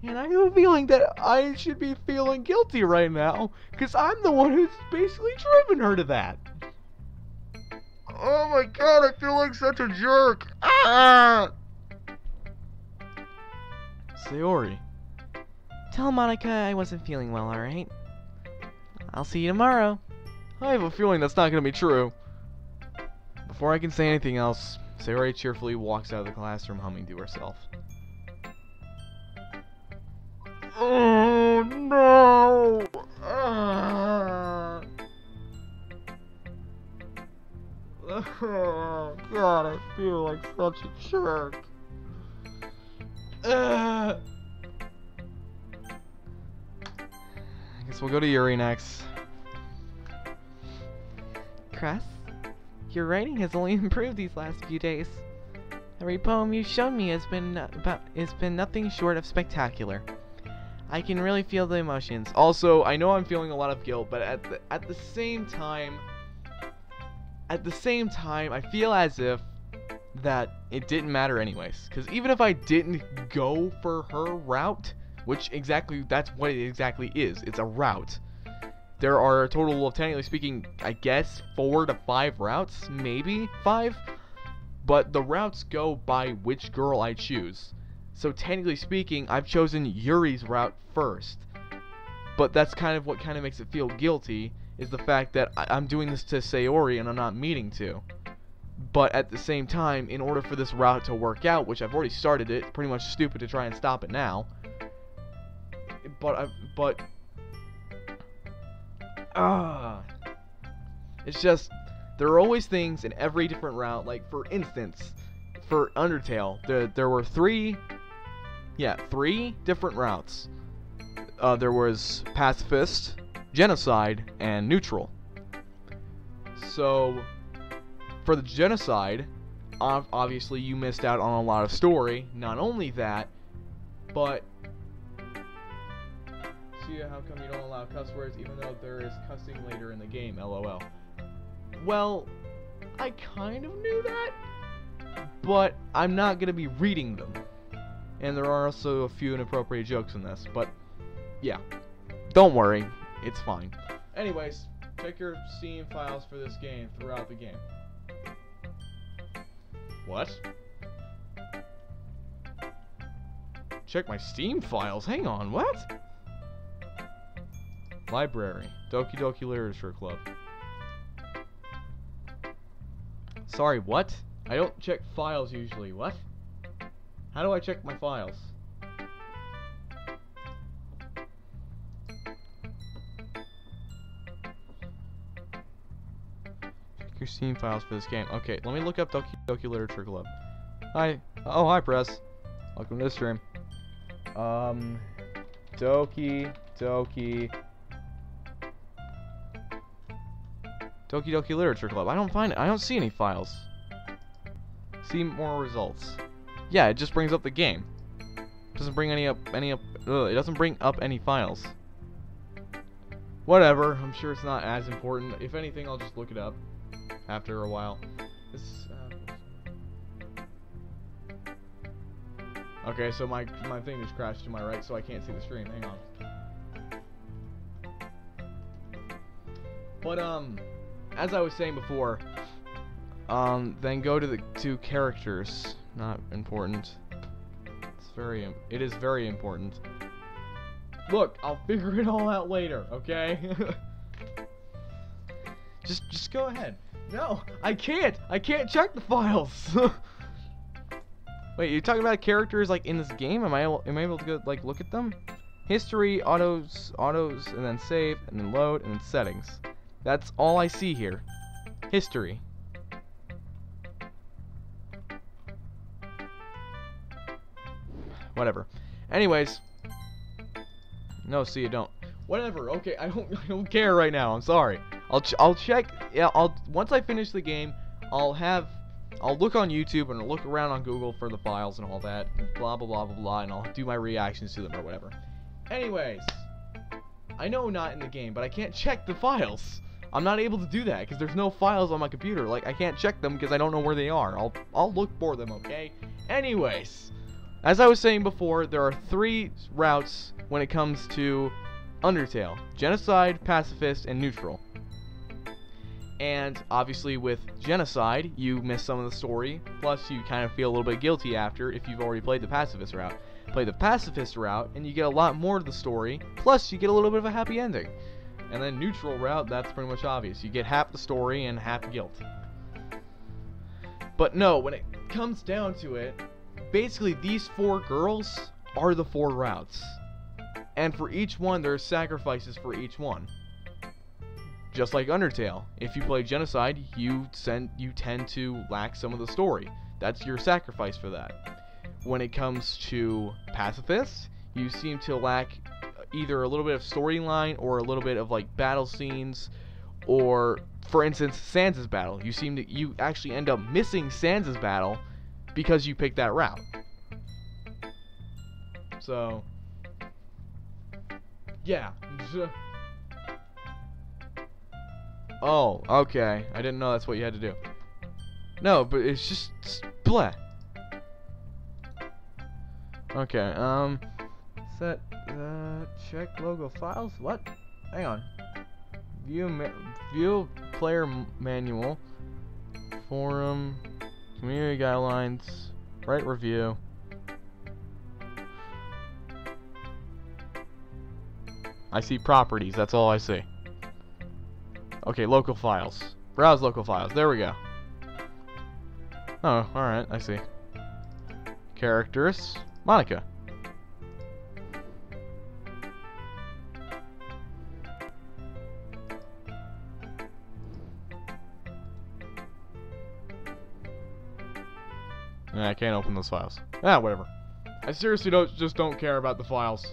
And I have a feeling that I should be feeling guilty right now, because I'm the one who's basically driven her to that. Oh my god, I feel like such a jerk. Ah! Sayori. Tell Monica I wasn't feeling well, alright? I'll see you tomorrow. I have a feeling that's not going to be true. Before I can say anything else, Sayori cheerfully walks out of the classroom humming to herself. Oh no! Oh god, I feel like such a jerk. I guess we'll go to Yuri next. Cress, your writing has only improved these last few days. Every poem you've shown me has been nothing short of spectacular. I can really feel the emotions. Also, I know I'm feeling a lot of guilt, but at the same time, I feel as if that it didn't matter anyways. Because even if I didn't go for her route, which that's what it exactly is. It's a route. There are a total of, technically speaking, I guess 4 to 5 routes, maybe 5. But the routes go by which girl I choose. So technically speaking, I've chosen Yuri's route first. But that's kind of what kind of makes it feel guilty, is the fact that I'm doing this to Sayori and I'm not meaning to. But at the same time, in order for this route to work out, which I've already started it, pretty much stupid to try and stop it now. It's just, there are always things in every different route. Like, for instance, for Undertale, there were 3 different routes. There was Pacifist, Genocide, and Neutral. So, for the Genocide, obviously you missed out on a lot of story. Not only that, but see how come you don't allow cuss words even though there is cussing later in the game, LOL. Well, I kind of knew that, but I'm not going to be reading them. And there are also a few inappropriate jokes in this, but yeah, don't worry, it's fine. Anyways, check your Steam files for this game throughout the game. What? Check my Steam files? Hang on, what? Library. Doki Doki Literature Club. Sorry, what? I don't check files usually. What? How do I check my files? Check your Steam files for this game. Okay, let me look up Doki Literature Club. Hi. Oh, hi, Press. Welcome to the stream. Doki Literature Club. I don't find it. I don't see any files. See more results. Yeah, it just brings up the game. Doesn't bring it doesn't bring up any files. Whatever. I'm sure it's not as important. If anything, I'll just look it up after a while. Okay, so my thing just crashed to my right, so I can't see the stream. Hang on. But as I was saying before, then go to characters. Not important. It is very important. Look, I'll figure it all out later, okay? just go ahead. No, I can't check the files. Wait, you're talking about characters like in this game? Am I able to go like look at them? History, autos, and then save, and then load, and then settings. That's all I see here. History. Whatever. Anyways. No, see you don't. Whatever. Okay, I don't care right now. I'm sorry. I'll check. Yeah, once I finish the game, I'll look on YouTube and I'll look around on Google for the files and all that, and blah blah blah blah blah, and I'll do my reactions to them or whatever. Anyways, I know not in the game, but I can't check the files. I'm not able to do that because there's no files on my computer. Like, I can't check them because I don't know where they are. I'll look for them, okay? Anyways, as I was saying before, there are 3 routes when it comes to Undertale: Genocide, Pacifist, and Neutral. And obviously with Genocide, you miss some of the story, plus you kind of feel a little bit guilty after if you've already played the Pacifist route. Play the Pacifist route, and you get a lot more of the story, plus you get a little bit of a happy ending. And then Neutral route, that's pretty much obvious. You get half the story and half the guilt. But no, when it comes down to it, basically these 4 girls are the 4 routes. And for each one, there are sacrifices for each one. Just like Undertale, if you play Genocide, you tend to lack some of the story. That's your sacrifice for that. When it comes to Pacifist, you seem to lack either a little bit of storyline or a little bit of like battle scenes, or for instance Sans' battle. You actually end up missing Sans' battle because you picked that route. So yeah. Oh, okay. I didn't know that's what you had to do. No, but it's just bleh. Okay, set check logo files. What? Hang on. View player manual, forum, community guidelines, write review. I see properties. That's all I see. Okay, local files. Browse local files. There we go. Oh, alright, I see. Characters. Monica. Nah, I can't open those files. Ah, whatever. I seriously just don't care about the files.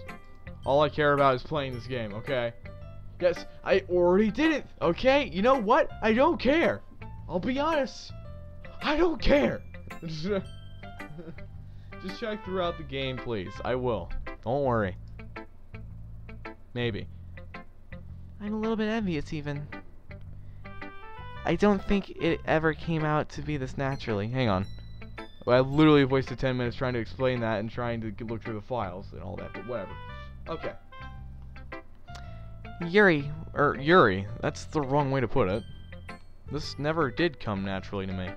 All I care about is playing this game, okay? Yes, I already did it, okay? You know what? I don't care. I'll be honest. I don't care. Just check throughout the game, please. I will. Don't worry. Maybe. I'm a little bit envious, even. I don't think it ever came out to be this naturally. Hang on. Well, I literally wasted 10 minutes trying to explain that and trying to look through the files and all that, but whatever. Okay. Yuri, that's the wrong way to put it. This never did come naturally to me.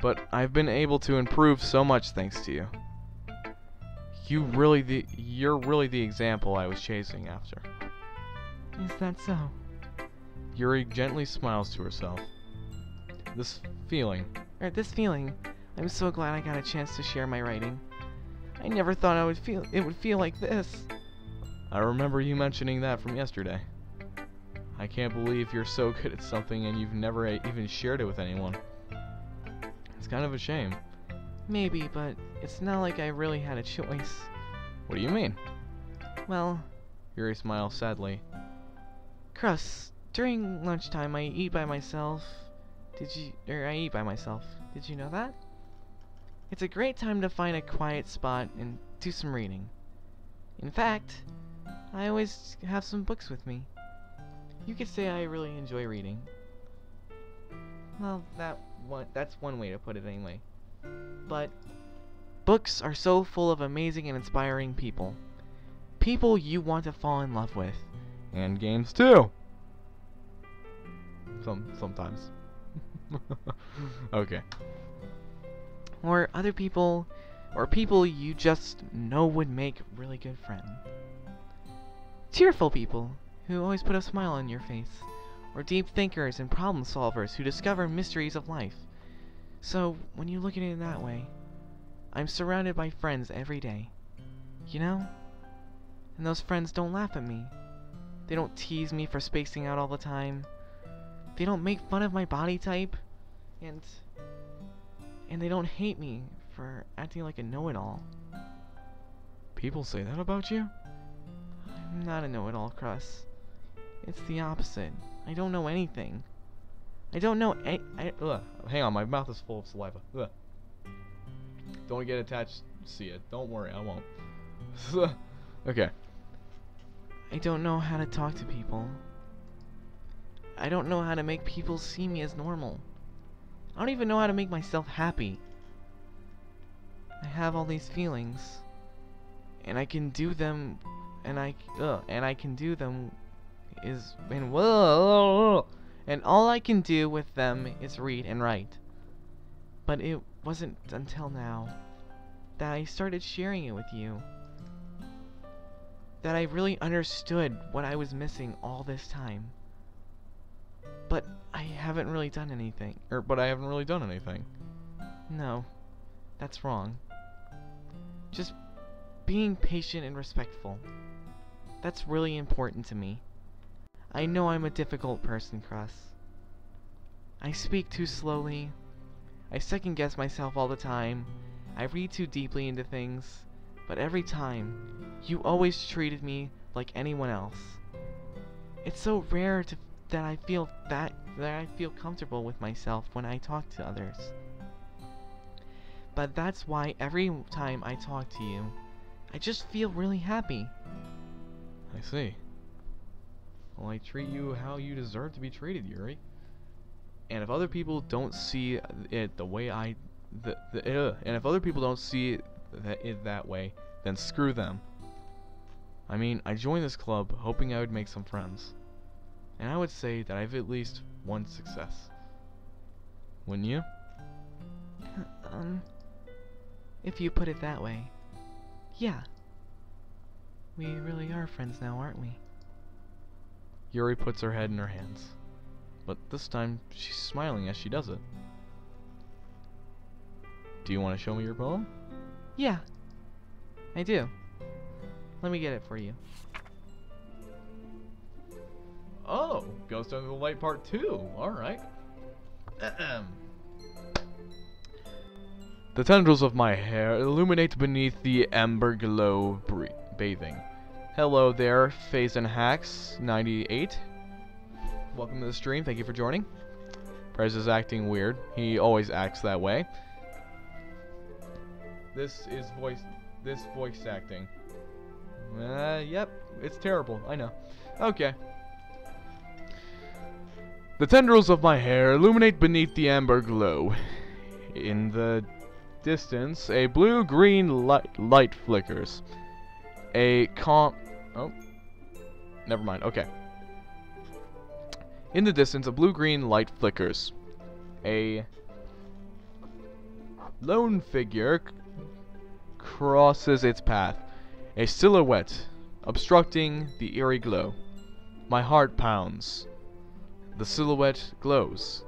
But I've been able to improve so much thanks to you. You're really the example I was chasing after. Is that so? Yuri gently smiles to herself. this feeling. This feeling. I'm so glad I got a chance to share my writing. I never thought it would feel like this. I remember you mentioning that from yesterday. I can't believe you're so good at something and you've never even shared it with anyone. It's kind of a shame. Maybe, but it's not like I really had a choice. What do you mean? Well, Yuri smiles sadly. Crust, during lunchtime I eat by myself. I eat by myself. Did you know that? It's a great time to find a quiet spot and do some reading. In fact, I always have some books with me. You could say I really enjoy reading. Well, that's one way to put it anyway. But books are so full of amazing and inspiring people. People you want to fall in love with. And games too. Sometimes. Okay. Or other people, or people you just know would make really good friends. Cheerful people who always put a smile on your face, or deep thinkers and problem solvers who discover mysteries of life. So, when you look at it that way, I'm surrounded by friends every day. You know? And those friends don't laugh at me. They don't tease me for spacing out all the time. They don't make fun of my body type. And they don't hate me for acting like a know-it-all. People say that about you? I'm not a know-it-all, Crust. It's the opposite. I don't know anything. I don't know Hang on, my mouth is full of saliva. Ugh. Don't get attached. See it. Don't worry, I won't. Okay. I don't know how to talk to people. I don't know how to make people see me as normal. I don't even know how to make myself happy. I have all these feelings, and I can do them, and all I can do with them is read and write. But it wasn't until now that I started sharing it with you that I really understood what I was missing all this time. But I haven't really done anything. No, that's wrong. Just being patient and respectful. That's really important to me. I know I'm a difficult person, Crust. I speak too slowly. I second guess myself all the time. I read too deeply into things. But every time, you always treated me like anyone else. It's so rare that I feel comfortable with myself when I talk to others. But that's why every time I talk to you, I just feel really happy. I see. Well, I treat you how you deserve to be treated, Yuri. And if other people don't see it the way and if other people don't see it that way, then screw them. I mean, I joined this club hoping I would make some friends. And I would say that I've at least one success. Wouldn't you? If you put it that way. Yeah. We really are friends now, aren't we? Yuri puts her head in her hands. But this time, she's smiling as she does it. Do you want to show me your poem? Yeah. I do. Let me get it for you. Oh, Ghost Under the Light Part 2. Alright. The tendrils of my hair illuminate beneath the amber glow bathing. Hello there, Phase and Hacks 98. Welcome to the stream. Thank you for joining. Prez is acting weird. He always acts that way. This voice acting. Yep, it's terrible. I know. Okay. The tendrils of my hair illuminate beneath the amber glow. In the distance, a blue-green light flickers. Oh, never mind. Okay. In the distance, a blue-green light flickers. A lone figure crosses its path. A silhouette obstructing the eerie glow. My heart pounds. The silhouette glows,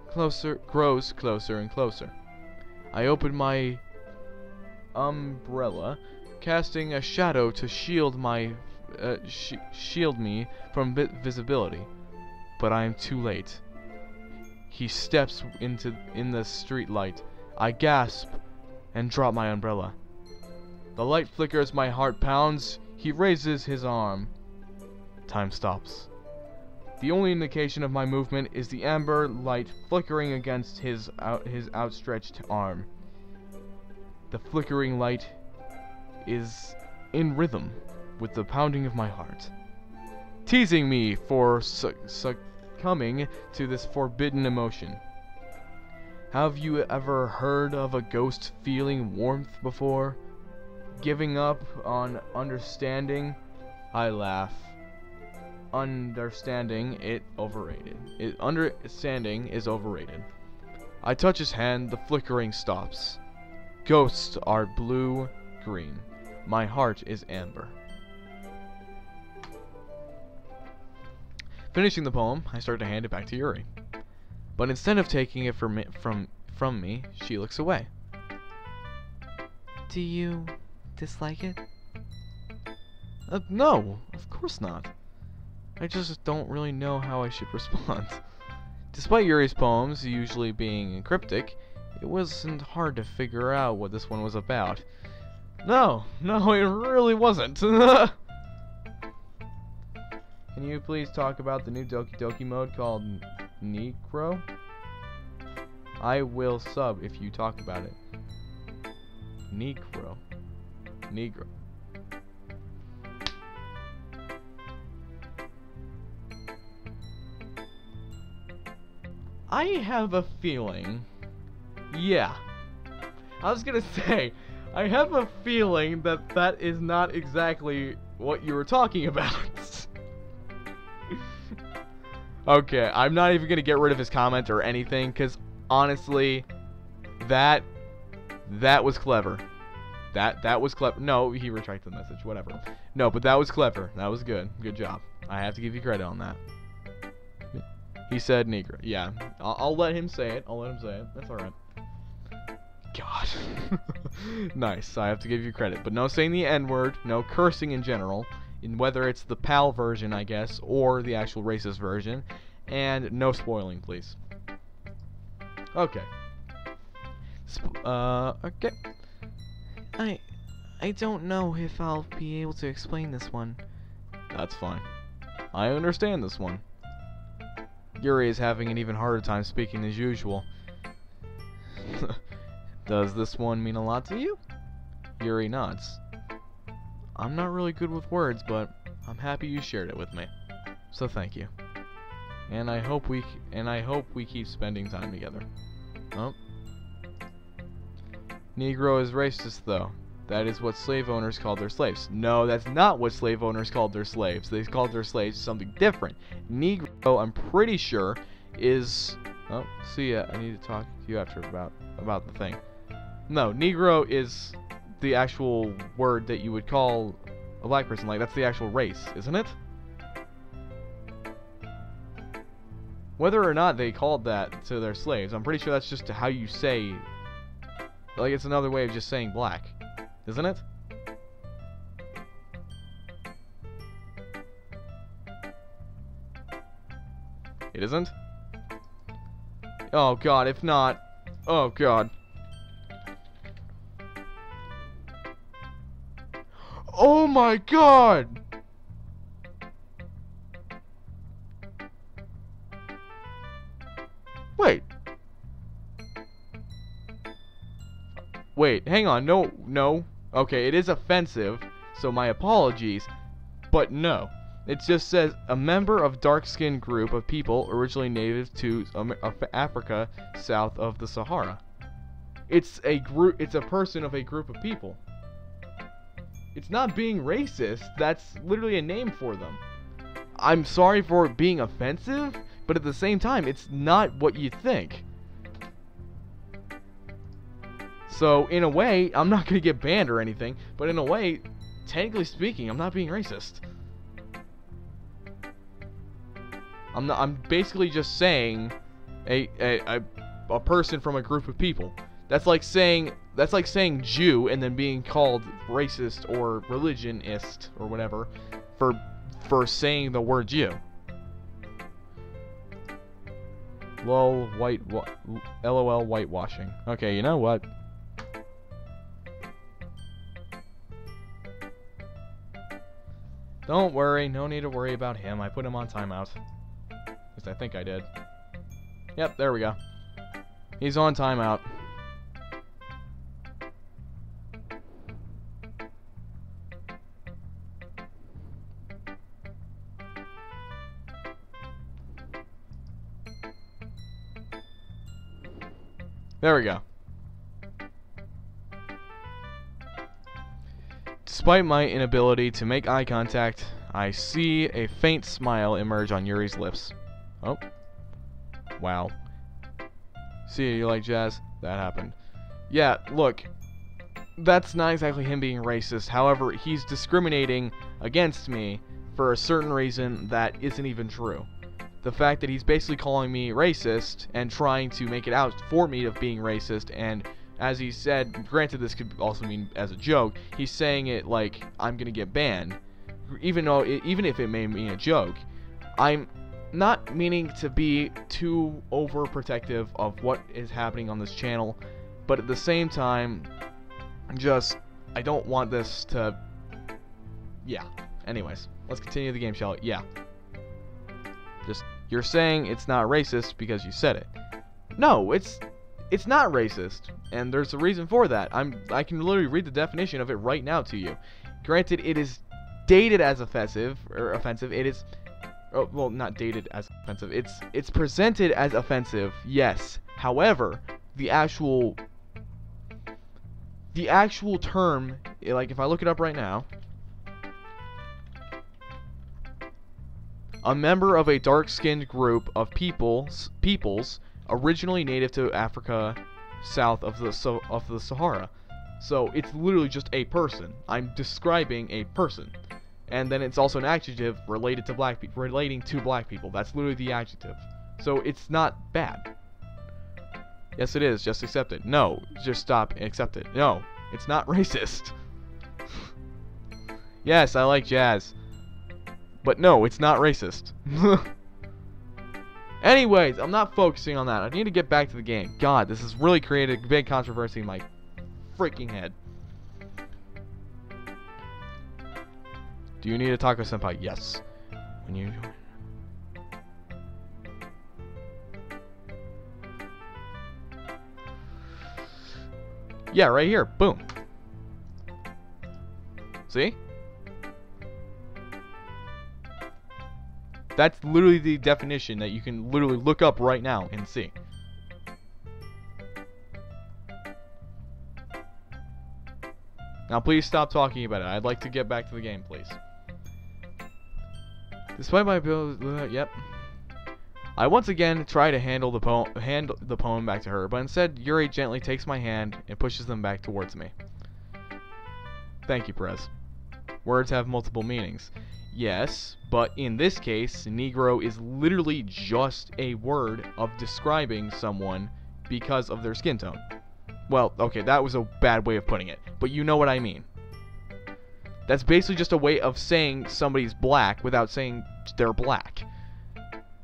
grows closer and closer. I open my umbrella, casting a shadow to shield me from visibility. But I am too late. He steps in the street light. I gasp and drop my umbrella. The light flickers, my heart pounds. He raises his arm. Time stops. The only indication of my movement is the amber light flickering against his outstretched arm. The flickering light is in rhythm with the pounding of my heart, teasing me for succumbing to this forbidden emotion. Have you ever heard of a ghost feeling warmth before? Giving up on understanding? I laugh. Understanding is overrated. I touch his hand, the flickering stops. Ghosts are blue-green. My heart is amber. Finishing the poem, I start to hand it back to Yuri. But instead of taking it from me, she looks away. Do you dislike it? No, of course not. I just don't really know how I should respond. Despite Yuri's poems usually being cryptic, it wasn't hard to figure out what this one was about. No, it really wasn't. Can you please talk about the new Doki Doki mode called Negro? I will sub if you talk about it. Negro. I have a feeling. Yeah. I was gonna say, I have a feeling that that is not exactly what you were talking about. Okay, I'm not even gonna get rid of his comment or anything, because honestly, that was clever. That was clever. No, he retracted the message, whatever. No, but that was clever. That was good. Good job. I have to give you credit on that. He said Negro. Yeah, I'll let him say it. That's alright. God. Nice. I have to give you credit. But no saying the N-word, no cursing in general, in whether it's the PAL version, I guess, or the actual racist version, and no spoiling, please. Okay. Okay. I don't know if I'll be able to explain this one. That's fine. I understand this one. Yuri is having an even harder time speaking as usual. Does this one mean a lot to you? Yuri nods. I'm not really good with words, but I'm happy you shared it with me. So thank you. And I hope we keep spending time together. Oh. Negro is racist though. That is what slave owners called their slaves. No, that's not what slave owners called their slaves. They called their slaves something different. Negro, I'm pretty sure, is... Oh, see ya. I need to talk to you after about the thing. No, Negro is the actual word that you would call a black person. Like, that's the actual race, isn't it? Whether or not they called that to their slaves, I'm pretty sure that's just how you say... Like, it's another way of just saying black. Isn't it? It isn't? Oh god, if not... Oh god. Oh my god! Wait, hang on, no. Okay, it is offensive, so my apologies, but no. It just says, a member of dark-skinned group of people originally native to Africa south of the Sahara. It's a person of a group of people. It's not being racist, that's literally a name for them. I'm sorry for it being offensive, but at the same time, it's not what you think. So, in a way, I'm not gonna get banned or anything, but in a way, technically speaking, I'm not being racist. I'm basically just saying a person from a group of people. That's like saying Jew and then being called racist or religionist or whatever for saying the word Jew. LOL LOL whitewashing. Okay, you know what? Don't worry, no need to worry about him. I put him on timeout. At least I think I did. Yep, there we go. He's on timeout. There we go. Despite my inability to make eye contact, I see a faint smile emerge on Yuri's lips. Oh. Wow. See, you like jazz? That happened. Yeah, look. That's not exactly him being racist. However, he's discriminating against me for a certain reason that isn't even true. The fact that he's basically calling me racist and trying to make it out for me of being racist, and as he said, granted this could also mean as a joke, he's saying it like I'm gonna get banned, even if it may mean a joke. I'm not meaning to be too overprotective of what is happening on this channel, but at the same time, I don't want this to, yeah. Anyways, let's continue the game, shall we? Yeah. You're saying it's not racist because you said it. No, it's not racist, and there's a reason for that. I can literally read the definition of it right now to you. Granted, it is dated as offensive. It is, oh, well, not dated as offensive. It's presented as offensive. Yes. However, the actual term, like if I look it up right now, a member of a dark-skinned group of peoples originally native to Africa south of the Sahara. So it's literally just a person. I'm describing a person. And then it's also an adjective relating to black people. That's literally the adjective. So it's not bad. Yes, it is. Just accept it. No, just stop and accept it. No, it's not racist. Yes, I like jazz. But no, it's not racist. Anyways, I'm not focusing on that. I need to get back to the game. God, this has really created a big controversy in my freaking head. Do you need a taco senpai? Yes. When you yeah, right here. Boom. See? That's literally the definition that you can literally look up right now and see. Now please stop talking about it. I'd like to get back to the game, please. Despite my ability, yep. I once again try to hand the poem back to her, but instead Yuri gently takes my hand and pushes them back towards me. Thank you, Perez. Words have multiple meanings. Yes, but in this case, Negro is literally just a word of describing someone because of their skin tone. Well, okay, that was a bad way of putting it, but you know what I mean. That's basically just a way of saying somebody's black without saying they're black.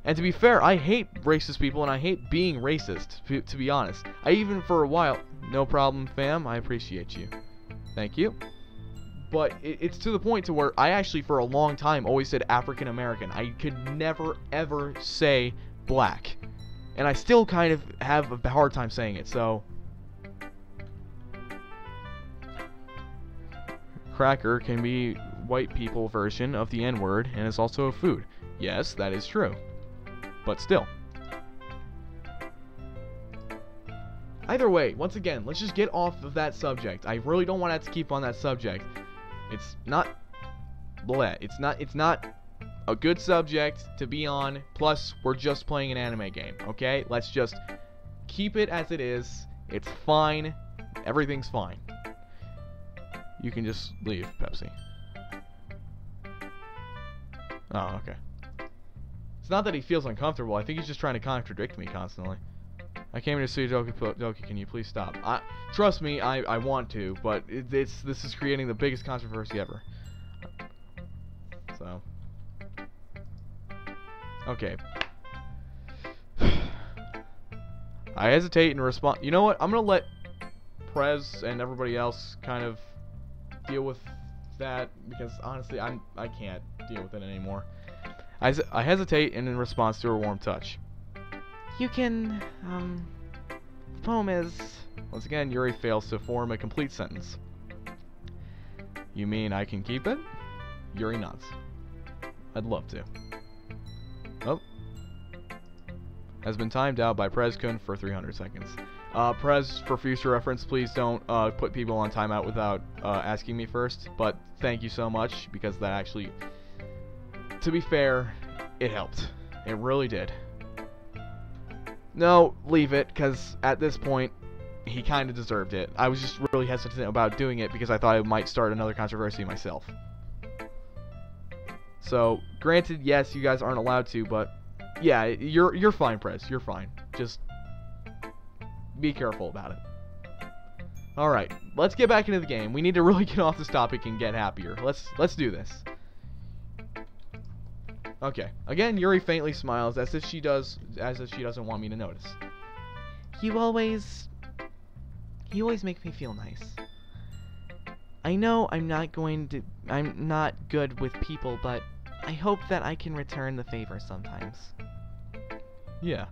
And to be fair, I hate racist people and I hate being racist, to be honest. I even for a while, no problem fam, I appreciate you. Thank you. But it's to the point to where I actually for a long time always said African American. I could never ever say black. And I still kind of have a hard time saying it, so. Cracker can be white people version of the N-word and is also a food. Yes, that is true. But still. Either way, once again, let's just get off of that subject. I really don't want to keep on that subject. It's not bleh. It's not a good subject to be on. Plus, we're just playing an anime game, okay? Let's just keep it as it is. It's fine. Everything's fine. You can just leave, Pepsi. Oh, okay. It's not that he feels uncomfortable. I think he's just trying to contradict me constantly. I came here to see Doki. Doki, can you please stop? Trust me, I want to, but this is creating the biggest controversy ever. So. Okay. I hesitate and respond. You know what? I'm gonna let Prez and everybody else kind of deal with that, because honestly, I can't deal with it anymore. I hesitate, and in response to her warm touch. You can, the poem is... Once again, Yuri fails to form a complete sentence. You mean I can keep it? Yuri nods. I'd love to. Oh. Has been timed out by Prez-kun for 300 seconds. Prez, for future reference, please don't put people on timeout without asking me first. But thank you so much, because that actually, to be fair, it helped. It really did. No, leave it, because at this point, he kind of deserved it. I was just really hesitant about doing it because I thought I might start another controversy myself. So, granted, yes, you guys aren't allowed to, but yeah, you're fine, Prez. You're fine. Just be careful about it. Alright, let's get back into the game. We need to really get off this topic and get happier. Let's do this. Okay. Again, Yuri faintly smiles as if she doesn't want me to notice. You always make me feel nice. I know I'm not good with people, but I hope that I can return the favor sometimes. Yeah.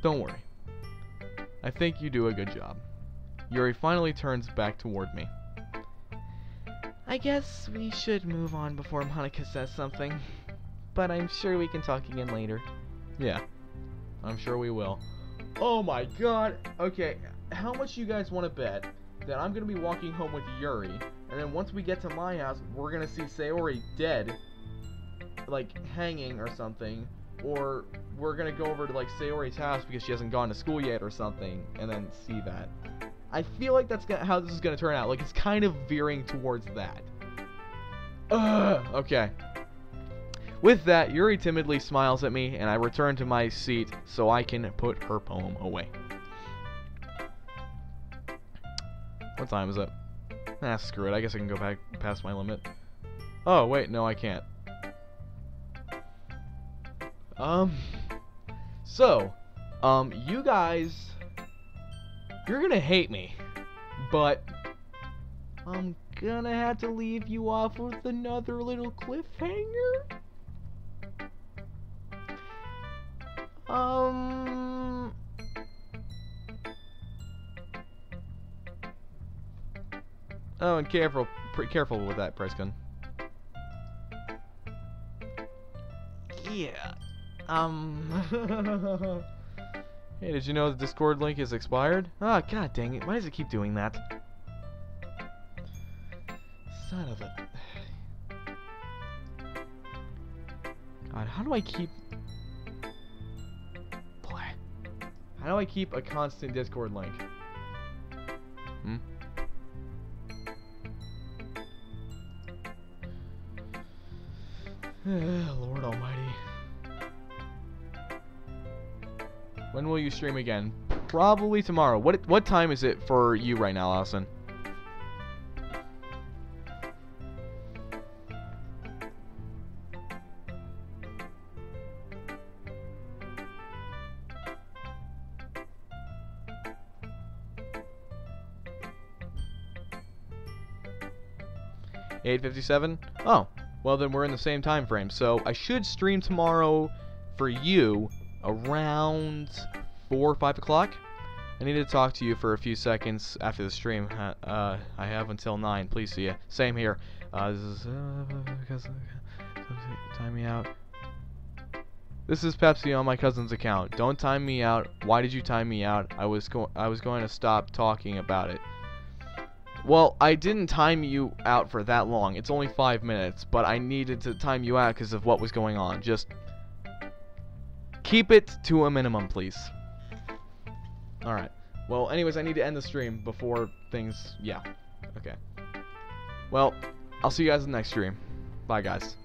Don't worry. I think you do a good job. Yuri finally turns back toward me. I guess we should move on before Monica says something. But I'm sure we can talk again later. Yeah. I'm sure we will. Oh my god. Okay, how much you guys want to bet that I'm going to be walking home with Yuri, and then once we get to my house, we're going to see Sayori dead, like hanging or something, or we're going to go over to like Sayori's house because she hasn't gone to school yet or something, and then see that. I feel like that's how this is going to turn out. Like, it's kind of veering towards that. Okay. With that, Yuri timidly smiles at me, and I return to my seat so I can put her poem away. What time is it? Ah, screw it. I guess I can go back past my limit. Oh, wait, no, I can't. You guys, you're gonna hate me, but I'm gonna have to leave you off with another little cliffhanger. Oh, and careful with that, Prescon. Yeah. Hey, did you know the Discord link is expired? Ah, god dang it. Why does it keep doing that? Son of a... God, how do I keep... How do I keep a constant Discord link? Lord almighty. When will you stream again? Probably tomorrow. What time is it for you right now, Allison? $8:57? Oh, well then we're in the same time frame. So I should stream tomorrow for you around 4 or 5 o'clock. I need to talk to you for a few seconds after the stream. I have until 9. Please see ya. Same here. This is because time me out. This is Pepsi on my cousin's account. Don't time me out. Why did you time me out? I was going to stop talking about it. Well, I didn't time you out for that long. It's only 5 minutes, but I needed to time you out because of what was going on. Just keep it to a minimum, please. Alright. Well, anyways, I need to end the stream before things... Yeah. Okay. Well, I'll see you guys in the next stream. Bye, guys.